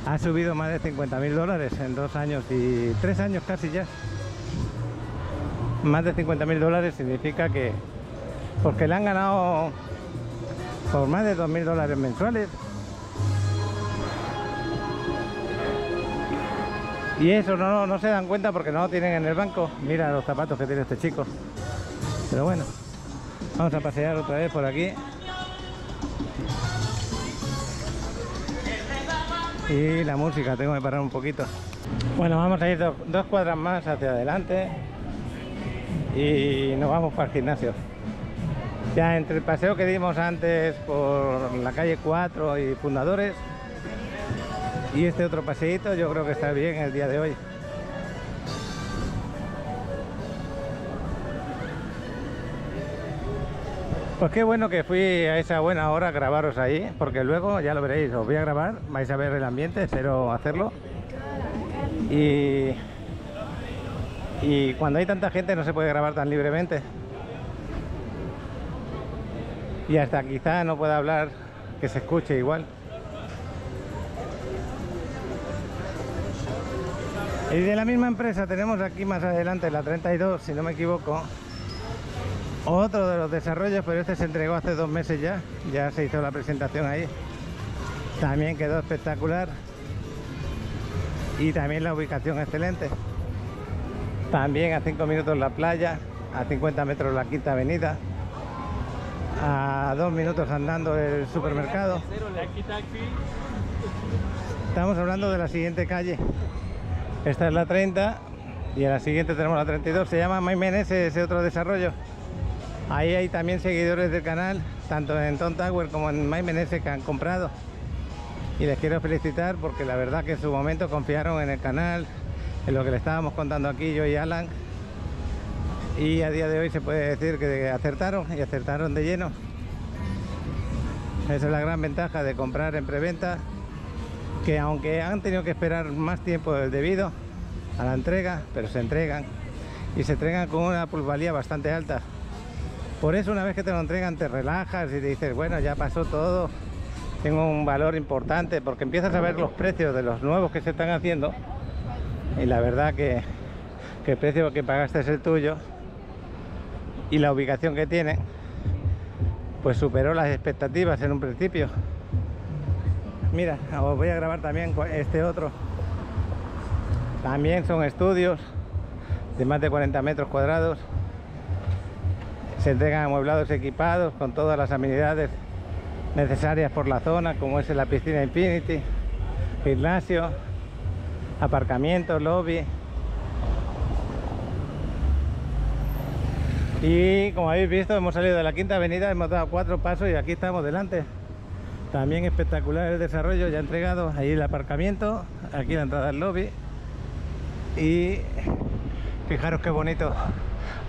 ha subido más de 50.000 dólares en 2 años y 3 años casi ya. Más de 50.000 dólares significa que, porque le han ganado por más de 2.000 dólares mensuales. Y eso no se dan cuenta porque no lo tienen en el banco. Mira los zapatos que tiene este chico. Pero bueno, vamos a pasear otra vez por aquí. Y la música, tengo que parar un poquito. Bueno, vamos a ir dos cuadras más hacia adelante y nos vamos para el gimnasio. Ya entre el paseo que dimos antes por la calle 4 y Fundadores y este otro paseíto, yo creo que está bien el día de hoy. Pues qué bueno que fui a esa buena hora a grabaros ahí, porque luego ya lo veréis, os voy a grabar, vais a ver el ambiente, espero hacerlo. Y cuando hay tanta gente no se puede grabar tan libremente. Y hasta quizá no pueda hablar, que se escuche igual. Y de la misma empresa tenemos aquí más adelante, la 32, si no me equivoco, otro de los desarrollos, pero este se entregó hace 2 meses ya se hizo la presentación ahí. También quedó espectacular y también la ubicación excelente. También a 5 minutos la playa, a 50 metros la Quinta Avenida, a 2 minutos andando el supermercado. Estamos hablando de la siguiente calle. Esta es la 30 y en la siguiente tenemos la 32. Se llama Maimenes, ese otro desarrollo. Ahí hay también seguidores del canal, tanto en Tom Tower como en Maimenes, que han comprado. Y les quiero felicitar porque la verdad que en su momento confiaron en el canal, en lo que le estábamos contando aquí yo y Alan. Y a día de hoy se puede decir que acertaron, y acertaron de lleno. Esa es la gran ventaja de comprar en preventa, que aunque han tenido que esperar más tiempo del debido a la entrega, pero se entregan, y se entregan con una plusvalía bastante alta. Por eso una vez que te lo entregan te relajas y te dices, bueno, ya pasó todo, tengo un valor importante, porque empiezas a ver los precios de los nuevos que se están haciendo y la verdad que el precio que pagaste es el tuyo y la ubicación que tiene pues superó las expectativas en un principio. Mira, os voy a grabar también este otro. También son estudios de más de 40 metros cuadrados. Se entregan amueblados equipados con todas las amenidades necesarias por la zona, como es la piscina Infinity, gimnasio, aparcamiento, lobby. Y como habéis visto, hemos salido de la Quinta Avenida, hemos dado 4 pasos y aquí estamos delante. También espectacular el desarrollo, ya entregado. Ahí el aparcamiento, aquí la entrada al lobby. Y fijaros qué bonito.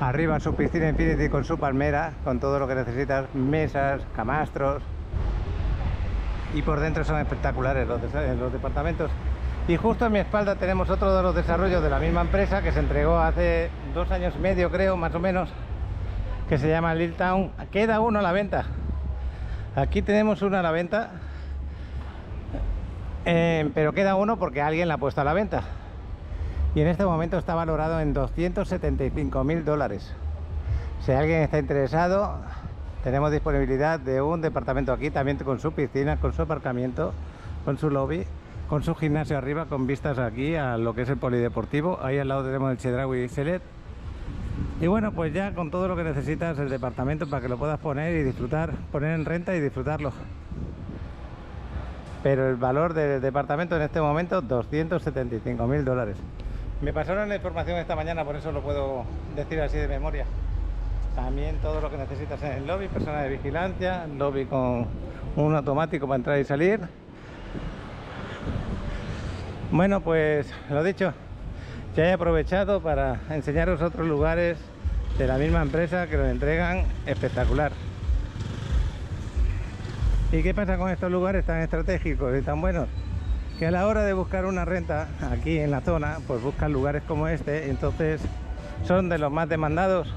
Arriba su piscina Infinity con su palmera, con todo lo que necesitas, mesas, camastros. Y por dentro son espectaculares los departamentos. Y justo a mi espalda tenemos otro de los desarrollos de la misma empresa que se entregó hace 2 años y medio, creo, más o menos, que se llama Lil Town. Queda uno a la venta. Aquí tenemos uno a la venta, pero queda uno porque alguien la ha puesto a la venta. Y en este momento está valorado en 275.000 dólares. Si alguien está interesado, tenemos disponibilidad de un departamento aquí, también con su piscina, con su aparcamiento, con su lobby, con su gimnasio arriba, con vistas aquí a lo que es el polideportivo. Ahí al lado tenemos el Chedraui Select. Y bueno, pues ya con todo lo que necesitas el departamento para que lo puedas poner y disfrutar, poner en renta y disfrutarlo. Pero el valor del departamento en este momento, 275.000 dólares. Me pasaron la información esta mañana, por eso lo puedo decir así de memoria. También todo lo que necesitas en el lobby, persona de vigilancia, lobby con un automático para entrar y salir. Bueno, pues lo dicho, ya he aprovechado para enseñaros otros lugares de la misma empresa que lo entregan espectacular. ¿Y qué pasa con estos lugares tan estratégicos y tan buenos? Que a la hora de buscar una renta aquí en la zona, pues buscan lugares como este, entonces son de los más demandados.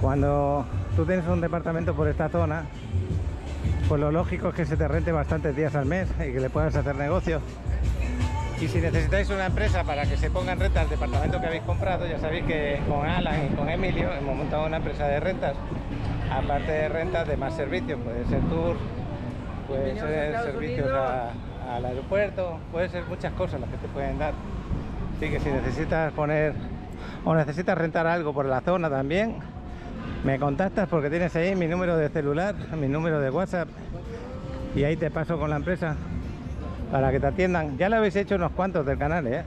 Cuando tú tienes un departamento por esta zona, pues lo lógico es que se te rente bastantes días al mes y que le puedas hacer negocio. Y si necesitáis una empresa para que se ponga en renta el departamento que habéis comprado, ya sabéis que con Alan y con Emilio hemos montado una empresa de rentas, aparte de rentas de más servicios, puede ser tour, puede ser servicios al aeropuerto, puede ser muchas cosas las que te pueden dar. Así que si necesitas poner o necesitas rentar algo por la zona también, me contactas porque tienes ahí mi número de celular, mi número de WhatsApp, y ahí te paso con la empresa para que te atiendan. Ya lo habéis hecho unos cuantos del canal, ¿eh?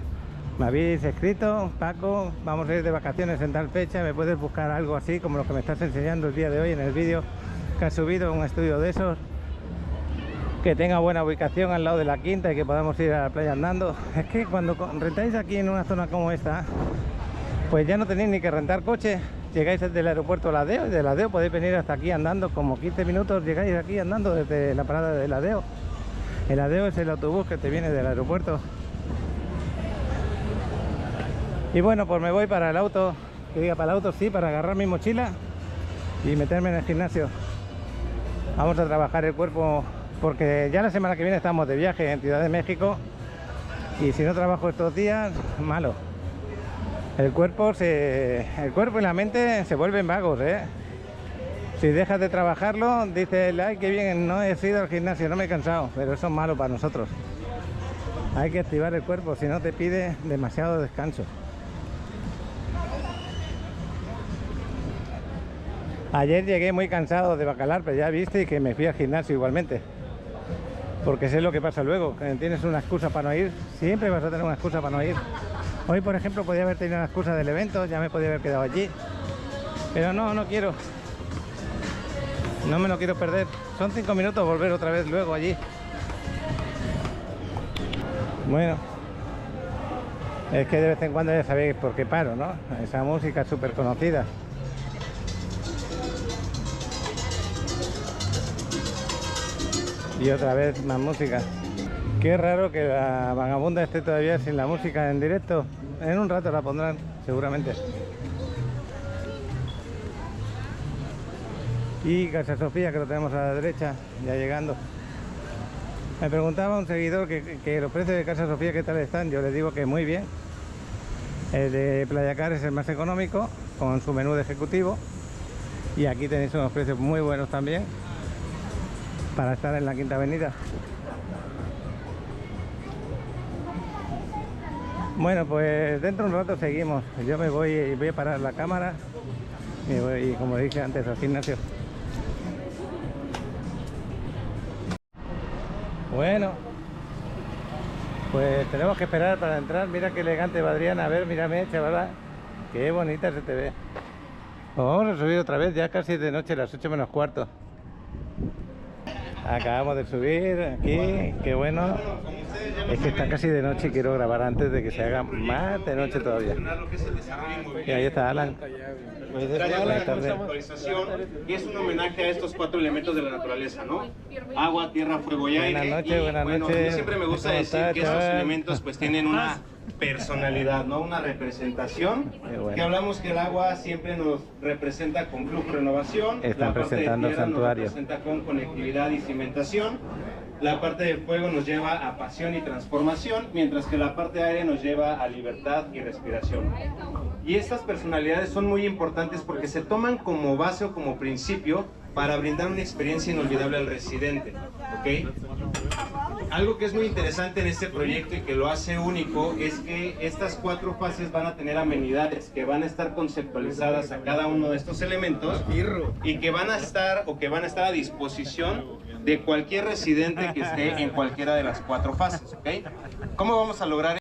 Me habéis escrito: Paco, vamos a ir de vacaciones en tal fecha, me puedes buscar algo así como lo que me estás enseñando el día de hoy en el vídeo que has subido, un estudio de esos que tenga buena ubicación al lado de la quinta y que podamos ir a la playa andando. Es que cuando rentáis aquí en una zona como esta, pues ya no tenéis ni que rentar coche. Llegáis desde el aeropuerto a Ladeo y de Ladeo podéis venir hasta aquí andando, como 15 minutos llegáis aquí andando desde la parada de Ladeo. El Ladeo es el autobús que te viene del aeropuerto. Y bueno, pues me voy para el auto, que diga para el auto, sí, para agarrar mi mochila y meterme en el gimnasio. Vamos a trabajar el cuerpo, porque ya la semana que viene estamos de viaje en Ciudad de México, y si no trabajo estos días, malo. El cuerpo y la mente se vuelven vagos, ¿eh? Si dejas de trabajarlo, dices: ay, qué bien, no he ido al gimnasio, no me he cansado. Pero eso es malo para nosotros. Hay que activar el cuerpo, si no te pide demasiado descanso. Ayer llegué muy cansado de Bacalar, pero ya viste que me fui al gimnasio igualmente. Porque sé lo que pasa luego, que tienes una excusa para no ir, siempre vas a tener una excusa para no ir. Hoy, por ejemplo, podía haber tenido una excusa del evento, ya me podía haber quedado allí. Pero no quiero. No me lo quiero perder. Son 5 minutos volver otra vez luego allí. Bueno, es que de vez en cuando ya sabéis por qué paro, ¿no? Esa música es súper conocida. Y otra vez más música. Qué raro que la vagabunda esté todavía sin la música en directo. En un rato la pondrán, seguramente. Y Casa Sofía, que lo tenemos a la derecha, ya llegando. Me preguntaba un seguidor que los precios de Casa Sofía, ¿qué tal están? Yo le digo que muy bien. El de Playa Car es el más económico, con su menú de ejecutivo. Y aquí tenéis unos precios muy buenos también, para estar en la Quinta Avenida. Bueno, pues dentro de un rato seguimos. Yo me voy y voy a parar la cámara. Y voy, como dije antes, al gimnasio. Bueno, pues tenemos que esperar para entrar. Mira qué elegante va Adriana. A ver, mírame, chavala. Qué bonita se te ve. Pues vamos a subir otra vez, ya casi de noche, las 8 menos cuarto. Acabamos de subir aquí, qué bueno. Es que está casi de noche y quiero grabar antes de que se haga más de noche todavía. Y ahí está Alan. Gracias por esta actualización, y es un homenaje a estos 4 elementos de la naturaleza, ¿no? Agua, tierra, fuego y aire. Buenas noches, buenas noches. A mí siempre me gusta decir que estos elementos pues tienen una personalidad, ¿no? Una representación. Que hablamos que el agua siempre nos representa con flujo y renovación. Están presentando el santuario. Nos representa con conectividad y cimentación. La parte de fuego nos lleva a pasión y transformación, mientras que la parte de aire nos lleva a libertad y respiración. Y estas personalidades son muy importantes porque se toman como base o como principio para brindar una experiencia inolvidable al residente, ¿ok? Algo que es muy interesante en este proyecto y que lo hace único es que estas 4 fases van a tener amenidades que van a estar conceptualizadas a cada uno de estos elementos y que van a estar a disposición de cualquier residente que esté en cualquiera de las 4 fases, ¿ok? ¿Cómo vamos a lograr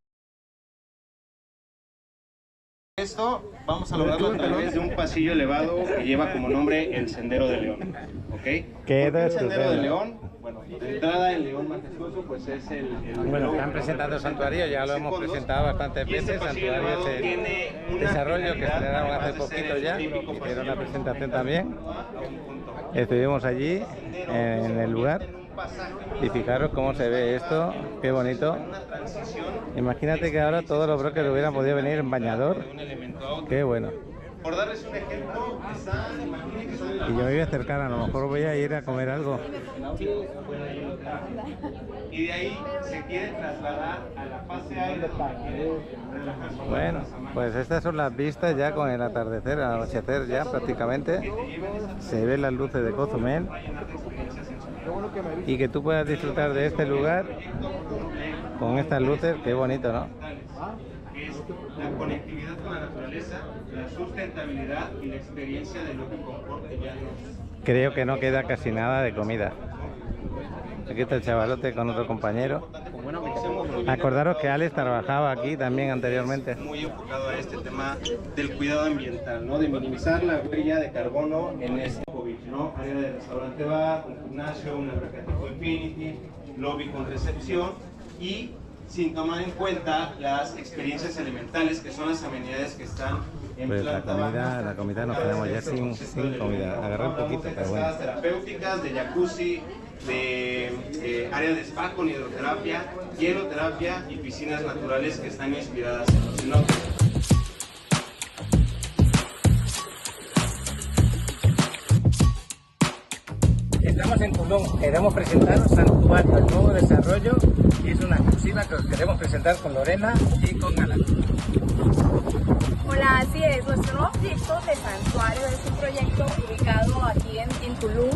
esto? Vamos a lograrlo a través de un pasillo elevado que lleva como nombre el Sendero de León, ¿ok? ¿Qué ¿Por qué el Sendero de León? Bueno, de entrada el León Majestuoso pues es el bueno, están presentando el santuario, ya lo hemos presentado bastantes veces. Santuario es el desarrollo que estrenaron hace poquito ya, hicieron la presentación también. Estuvimos allí en el lugar y fijaros cómo se ve esto, qué bonito. Imagínate que ahora todos los brokers hubieran podido venir en bañador, qué bueno. Por darles un ejemplo, imaginen que están en la Y yo me voy a acercar, a lo mejor voy a ir a comer algo. y de ahí se quiere trasladar a la fase aire para relajarse. Bueno, pues estas son las vistas ya con el atardecer, al anochecer ya prácticamente. Se ven las luces de Cozumel. Y que tú puedas disfrutar de este lugar con estas luces, qué bonito, ¿no? Es la conectividad con la naturaleza, la sustentabilidad y la experiencia de lo que comporte ya nos... Creo que no queda casi nada de comida. Aquí está el chavalote con otro compañero. Acordaros que Alex trabajaba aquí también anteriormente. Muy enfocado a este tema del cuidado ambiental, ¿no? De minimizar la huella de carbono en este COVID, ¿no? Área de restaurante bar, un gimnasio, un alberca tipo Infinity, lobby con recepción y sin tomar en cuenta las experiencias elementales que son las amenidades que están en Pues planta la comida nos quedamos ya sin comida. Agarré un poquito, pero bueno. Cascadas terapéuticas, de jacuzzi, de área de spa con hidroterapia, hieloterapia y piscinas naturales que están inspiradas en los cenotes. Estamos en Tulum, queremos presentar Santuario, el nuevo desarrollo, y es una exclusiva que os queremos presentar con Lorena y con Alan. Hola, así es. Nuestro nuevo proyecto de Santuario es un proyecto ubicado aquí en Tulum,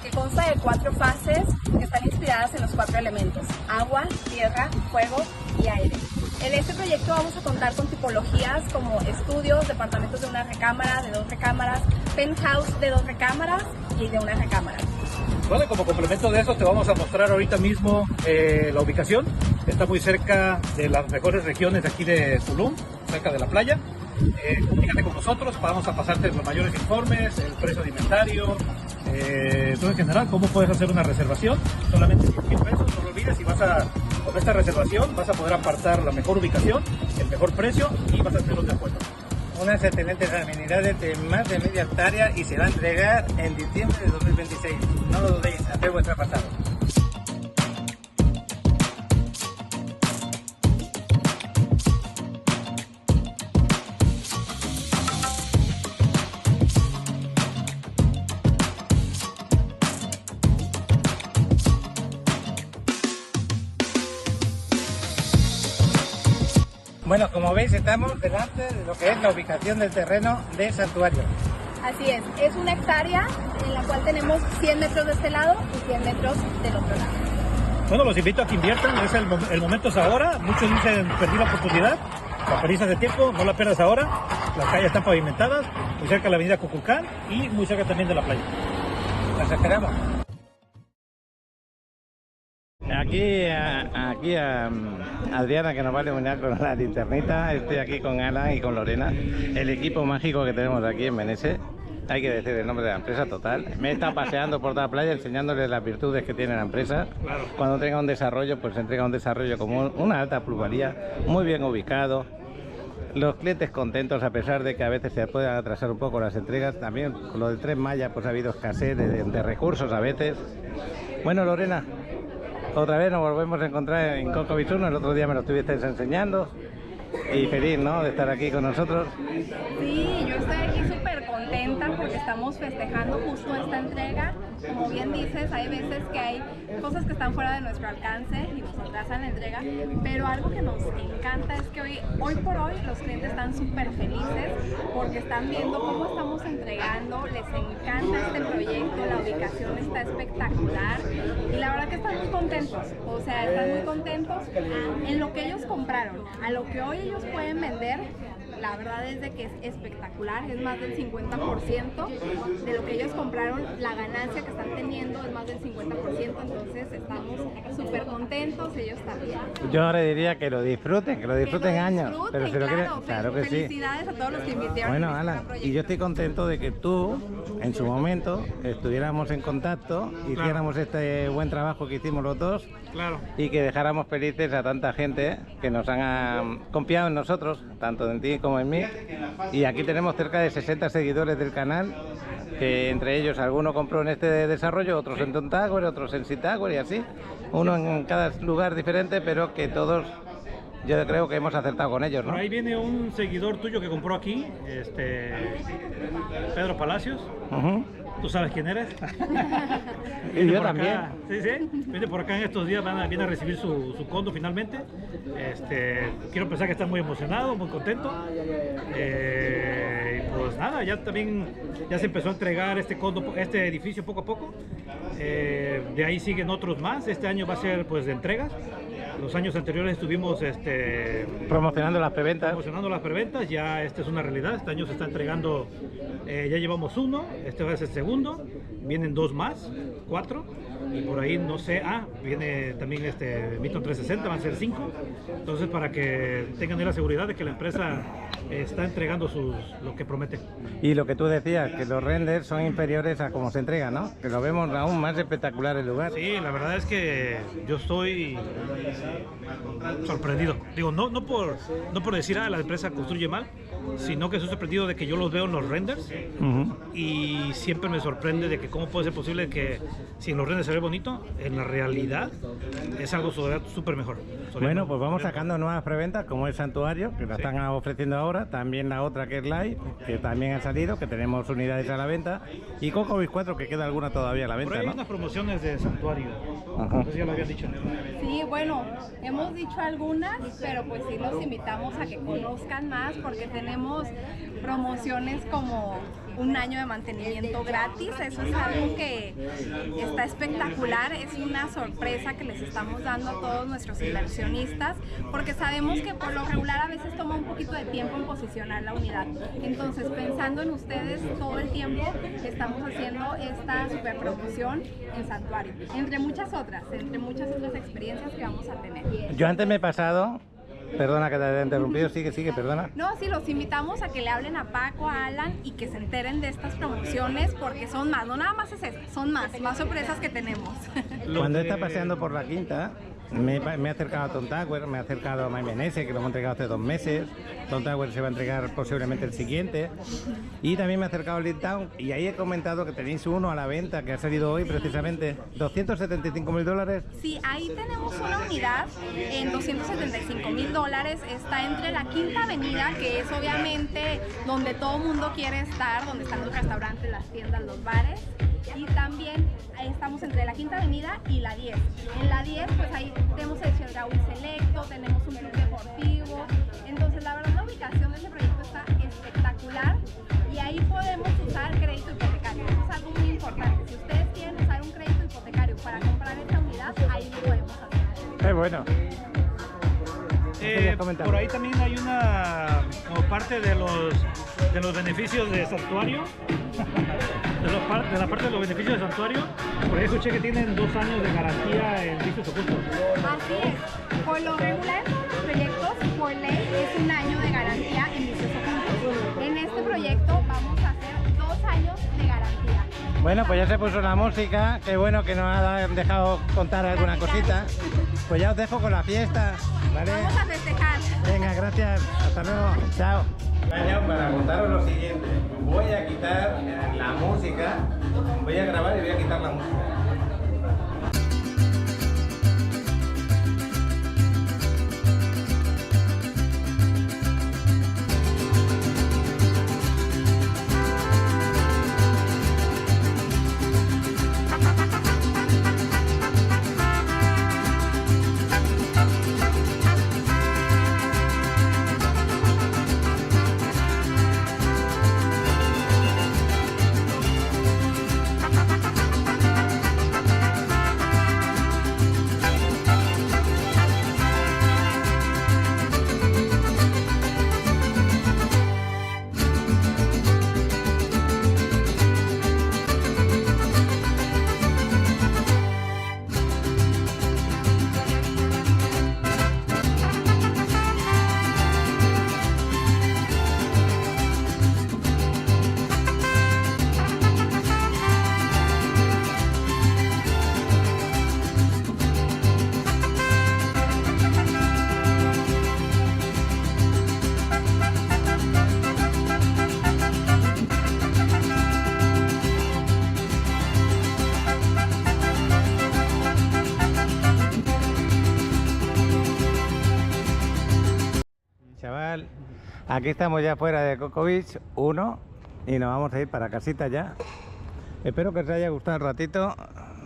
que consta de 4 fases que están inspiradas en los 4 elementos: agua, tierra, fuego y aire. En este proyecto vamos a contar con tipologías como estudios, departamentos de 1 recámara, de 2 recámaras, penthouse de 2 recámaras y de 1 recámara. Vale, como complemento de eso te vamos a mostrar ahorita mismo la ubicación. Está muy cerca de las mejores regiones de aquí de Tulum, cerca de la playa. Comunícate con nosotros, vamos a pasarte los mayores informes, el precio de inventario, todo en general, cómo puedes hacer una reservación. Solamente 100 pesos, no lo olvides, y con esta reservación vas a poder apartar la mejor ubicación, el mejor precio y vas a tener los descuentos. Unas excelentes amenidades de más de media hectárea y se va a entregar en diciembre de 2026. No lo dudéis, haced vuestra pasada. Bueno, como veis estamos delante de lo que es la ubicación del terreno de Santuario. Así es 1 hectárea en la cual tenemos 100 metros de este lado y 100 metros del otro lado. Bueno, los invito a que inviertan, el momento es ahora. Muchos dicen perdí la oportunidad, la perdiste de tiempo, no la pierdas ahora. Las calles están pavimentadas, muy cerca de la avenida Cuculcán y muy cerca también de la playa. Las esperamos. Aquí a Adriana, que nos va a iluminar con la linternita. Estoy aquí con Alan y con Lorena, el equipo mágico que tenemos aquí en Meneses. Hay que decir el nombre de la empresa, total. Me he estado paseando por toda la playa enseñándoles las virtudes que tiene la empresa. Claro. Cuando tenga un desarrollo, pues se entrega un desarrollo como una alta plusvalía, muy bien ubicado. Los clientes contentos, a pesar de que a veces se puedan atrasar un poco las entregas. También con lo del Tren Maya, pues ha habido escasez de recursos a veces. Bueno, Lorena, otra vez nos volvemos a encontrar en Coco Bisuno. El otro día me lo estuvisteis enseñando y feliz, ¿no?, de estar aquí con nosotros. Sí, yo estoy aquí súper contenta porque estamos festejando justo esta entrega. Como bien dices, hay veces que hay cosas que están fuera de nuestro alcance y nos atrasan la entrega, pero algo que nos encanta es que hoy por hoy los clientes están súper felices porque están viendo cómo estamos entregando, les encanta este proyecto, la ubicación está espectacular y la verdad que están muy contentos, o sea, están muy contentos en lo que ellos compraron, a lo que hoy ellos pueden vender. La verdad es de que es espectacular, es más del 50% de lo que ellos compraron, la ganancia que están teniendo es más del 50%, entonces estamos súper contentos, ellos también. Yo ahora diría que lo disfruten años, pero si lo quieren, claro que sí. Felicidades a todos los que invirtieron. Bueno, en este Alan, proyecto. y yo estoy contento de que tú, en su momento, estuviéramos en contacto, hiciéramos este buen trabajo que hicimos los dos, Claro. y que dejáramos felices a tanta gente que nos han confiado en nosotros, tanto en ti como en mí. Y aquí tenemos cerca de 60 seguidores del canal, que entre ellos alguno compró en este desarrollo, otros en Tontágore, otros en Zitágore y así, uno en cada lugar diferente, pero que todos yo creo que hemos acertado con ellos, ¿no? Por ahí viene un seguidor tuyo que compró aquí, Pedro Palacios. ¿Tú sabes quién eres? Y yo también. Sí, sí. Viene por acá en estos días, viene a recibir su condo finalmente. Quiero pensar que está muy emocionado, muy contento. Pues nada, ya se empezó a entregar este edificio poco a poco. De ahí siguen otros más. Este año va a ser pues de entregas. Los años anteriores estuvimos promocionando las preventas. Ya esta es una realidad. Este año se está entregando, ya llevamos uno, este va a ser el segundo, vienen 2 más, 4, y por ahí no sé, viene también Milton 360, van a ser 5. Entonces, para que tengan la seguridad de que la empresa está entregando lo que promete. Y lo que tú decías, que los renders son inferiores a cómo se entrega, ¿no? Que lo vemos aún más espectacular el lugar. Sí, la verdad es que yo estoy sorprendido. Digo, no por decir, la empresa construye mal, sino que estoy sorprendido de que yo los veo en los renders y siempre me sorprende de que cómo puede ser posible que si en los renders se ve bonito, en la realidad es algo súper mejor. Bueno, pues vamos sacando nuevas preventas como el Santuario, que la están ofreciendo ahora, también la otra que es Live, que también ha salido, que tenemos unidades a la venta, y Coco Bis 4, que queda alguna todavía a la venta, Por ahí ¿no? hay unas promociones de Santuario, no sé si ya lo habían dicho. Sí, bueno, hemos dicho algunas, pero pues sí los invitamos a que conozcan más porque tenemos promociones como un año de mantenimiento gratis. Eso es algo que está espectacular, es una sorpresa que les estamos dando a todos nuestros inversionistas porque sabemos que por lo regular a veces toma un poquito de tiempo en posicionar la unidad. Entonces, pensando en ustedes todo el tiempo, estamos haciendo esta super promoción en Santuario, entre muchas otras experiencias que vamos a tener. Yo antes me he pasado, perdona que te haya interrumpido, sigue, perdona. No, sí, los invitamos a que le hablen a Paco, a Alan y que se enteren de estas promociones porque son más, no nada más es esa, son más sorpresas que tenemos. Cuando está paseando por la Quinta, me he acercado a Tom Tower, me he acercado a Maimenese, que lo hemos entregado hace 2 meses. Tom Tower se va a entregar posiblemente el siguiente. Y también me he acercado a Lidtown y ahí he comentado que tenéis uno a la venta que ha salido hoy precisamente, $275.000. Sí, ahí tenemos una unidad en $275.000. Está entre la Quinta Avenida, que es obviamente donde todo el mundo quiere estar, donde están los restaurantes, las tiendas, los bares. Y también estamos entre la Quinta Avenida y la 10. En la 10, pues ahí tenemos el Chedraui Selecto, tenemos un club deportivo. Entonces, la verdad, la ubicación de ese proyecto está espectacular y ahí podemos usar crédito hipotecario. Eso es algo muy importante. Si ustedes quieren usar un crédito hipotecario para comprar esta unidad, ahí lo podemos hacer. Qué bueno. Por ahí también hay como parte de los beneficios de Santuario. De la parte de los beneficios de Santuario, por ahí escuché que tienen 2 años de garantía en vicios ocultos. Así es. Por lo regular, todos los proyectos, por ley, es 1 año de garantía en vicios ocultos. En este proyecto vamos a hacer 2 años de garantía. Bueno, pues ya se puso la música, qué bueno que nos han dejado contar alguna cosita. Pues ya os dejo con la fiesta, ¿vale? Vamos a festejar. Venga, gracias, hasta luego, chao. Para contaros lo siguiente, voy a quitar la música, voy a grabar y voy a quitar la música. chaval. Aquí estamos ya fuera de Coco Beach 1 y nos vamos a ir para casita ya. Espero que os haya gustado el ratito.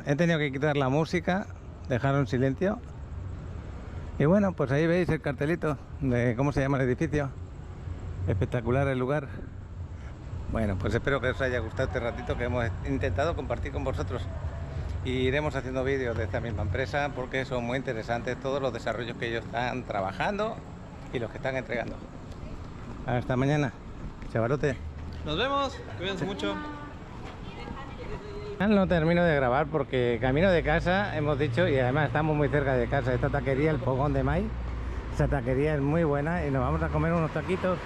He tenido que quitar la música, dejarlo en silencio. Y bueno, pues ahí veis el cartelito de cómo se llama el edificio. Espectacular el lugar. Bueno, pues espero que os haya gustado este ratito que hemos intentado compartir con vosotros. Y iremos haciendo vídeos de esta misma empresa porque son muy interesantes todos los desarrollos que ellos están trabajando y los que están entregando. Hasta mañana, chavalote. Nos vemos, cuídense mucho. No termino de grabar porque camino de casa, hemos dicho, y además estamos muy cerca de casa. Esta taquería, el Fogón de Mai, esa taquería es muy buena y nos vamos a comer unos taquitos.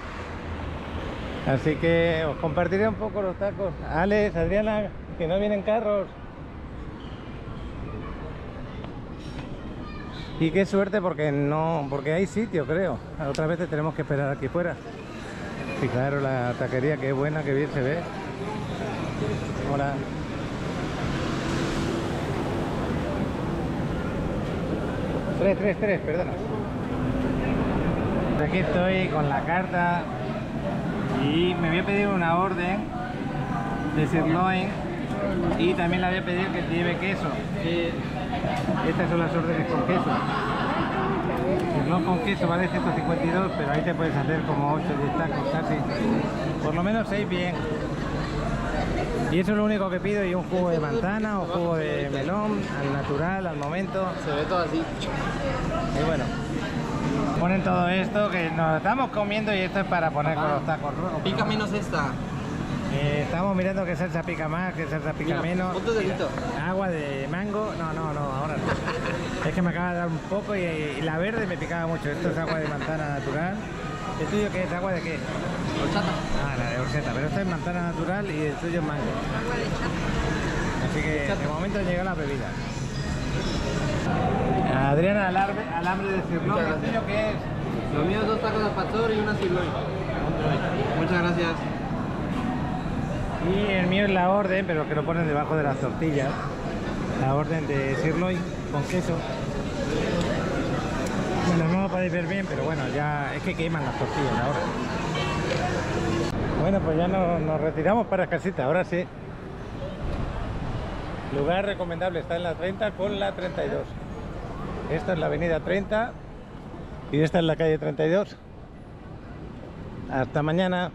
Así que os compartiré un poco los tacos. Alex, Adriana, que no vienen carros. Y qué suerte porque hay sitio, creo. Otras veces tenemos que esperar aquí fuera. Fijaros la taquería, qué buena, qué bien se ve. Hola. Tres, perdona. Aquí estoy con la carta y me voy a pedir una orden de sirloin y también la voy a pedir que lleve queso. Estas son las órdenes con queso. Sirloin con queso vale 152, pero ahí te puedes hacer como 8 o 10 tacos casi. Por lo menos 6 bien. Y eso es lo único que pido, y un jugo de manzana o jugo de melón, al natural, al momento. Se ve todo así. Y bueno, ponen todo esto que nos estamos comiendo y esto es para poner con los tacos. Pica menos esta. Estamos mirando qué salsa pica más, qué salsa pica menos. Otro dedito. Agua de mango, no, ahora no. Es que me acaba de dar un poco y la verde me picaba mucho. Esto es agua de manzana natural. ¿El tuyo qué es? ¿Agua de qué? Horchata. Ah, la de horchata, pero esta es manzana natural y el tuyo es mango. Así que de momento llega la bebida. Adriana, alambre de sirloin. ¿El tuyo qué es? Lo mío es 2 tacos al pastor y una sirloin. Muchas gracias. Y el mío es la orden, pero que lo ponen debajo de las tortillas. La orden de sirloin con queso. Bueno, no lo podéis ver bien, pero bueno, ya es que queman las tortillas ahora. Bueno, pues ya nos retiramos para casita, ahora sí. Lugar recomendable, está en la 30 con la 32. Esta es la avenida 30 y esta es la calle 32. Hasta mañana.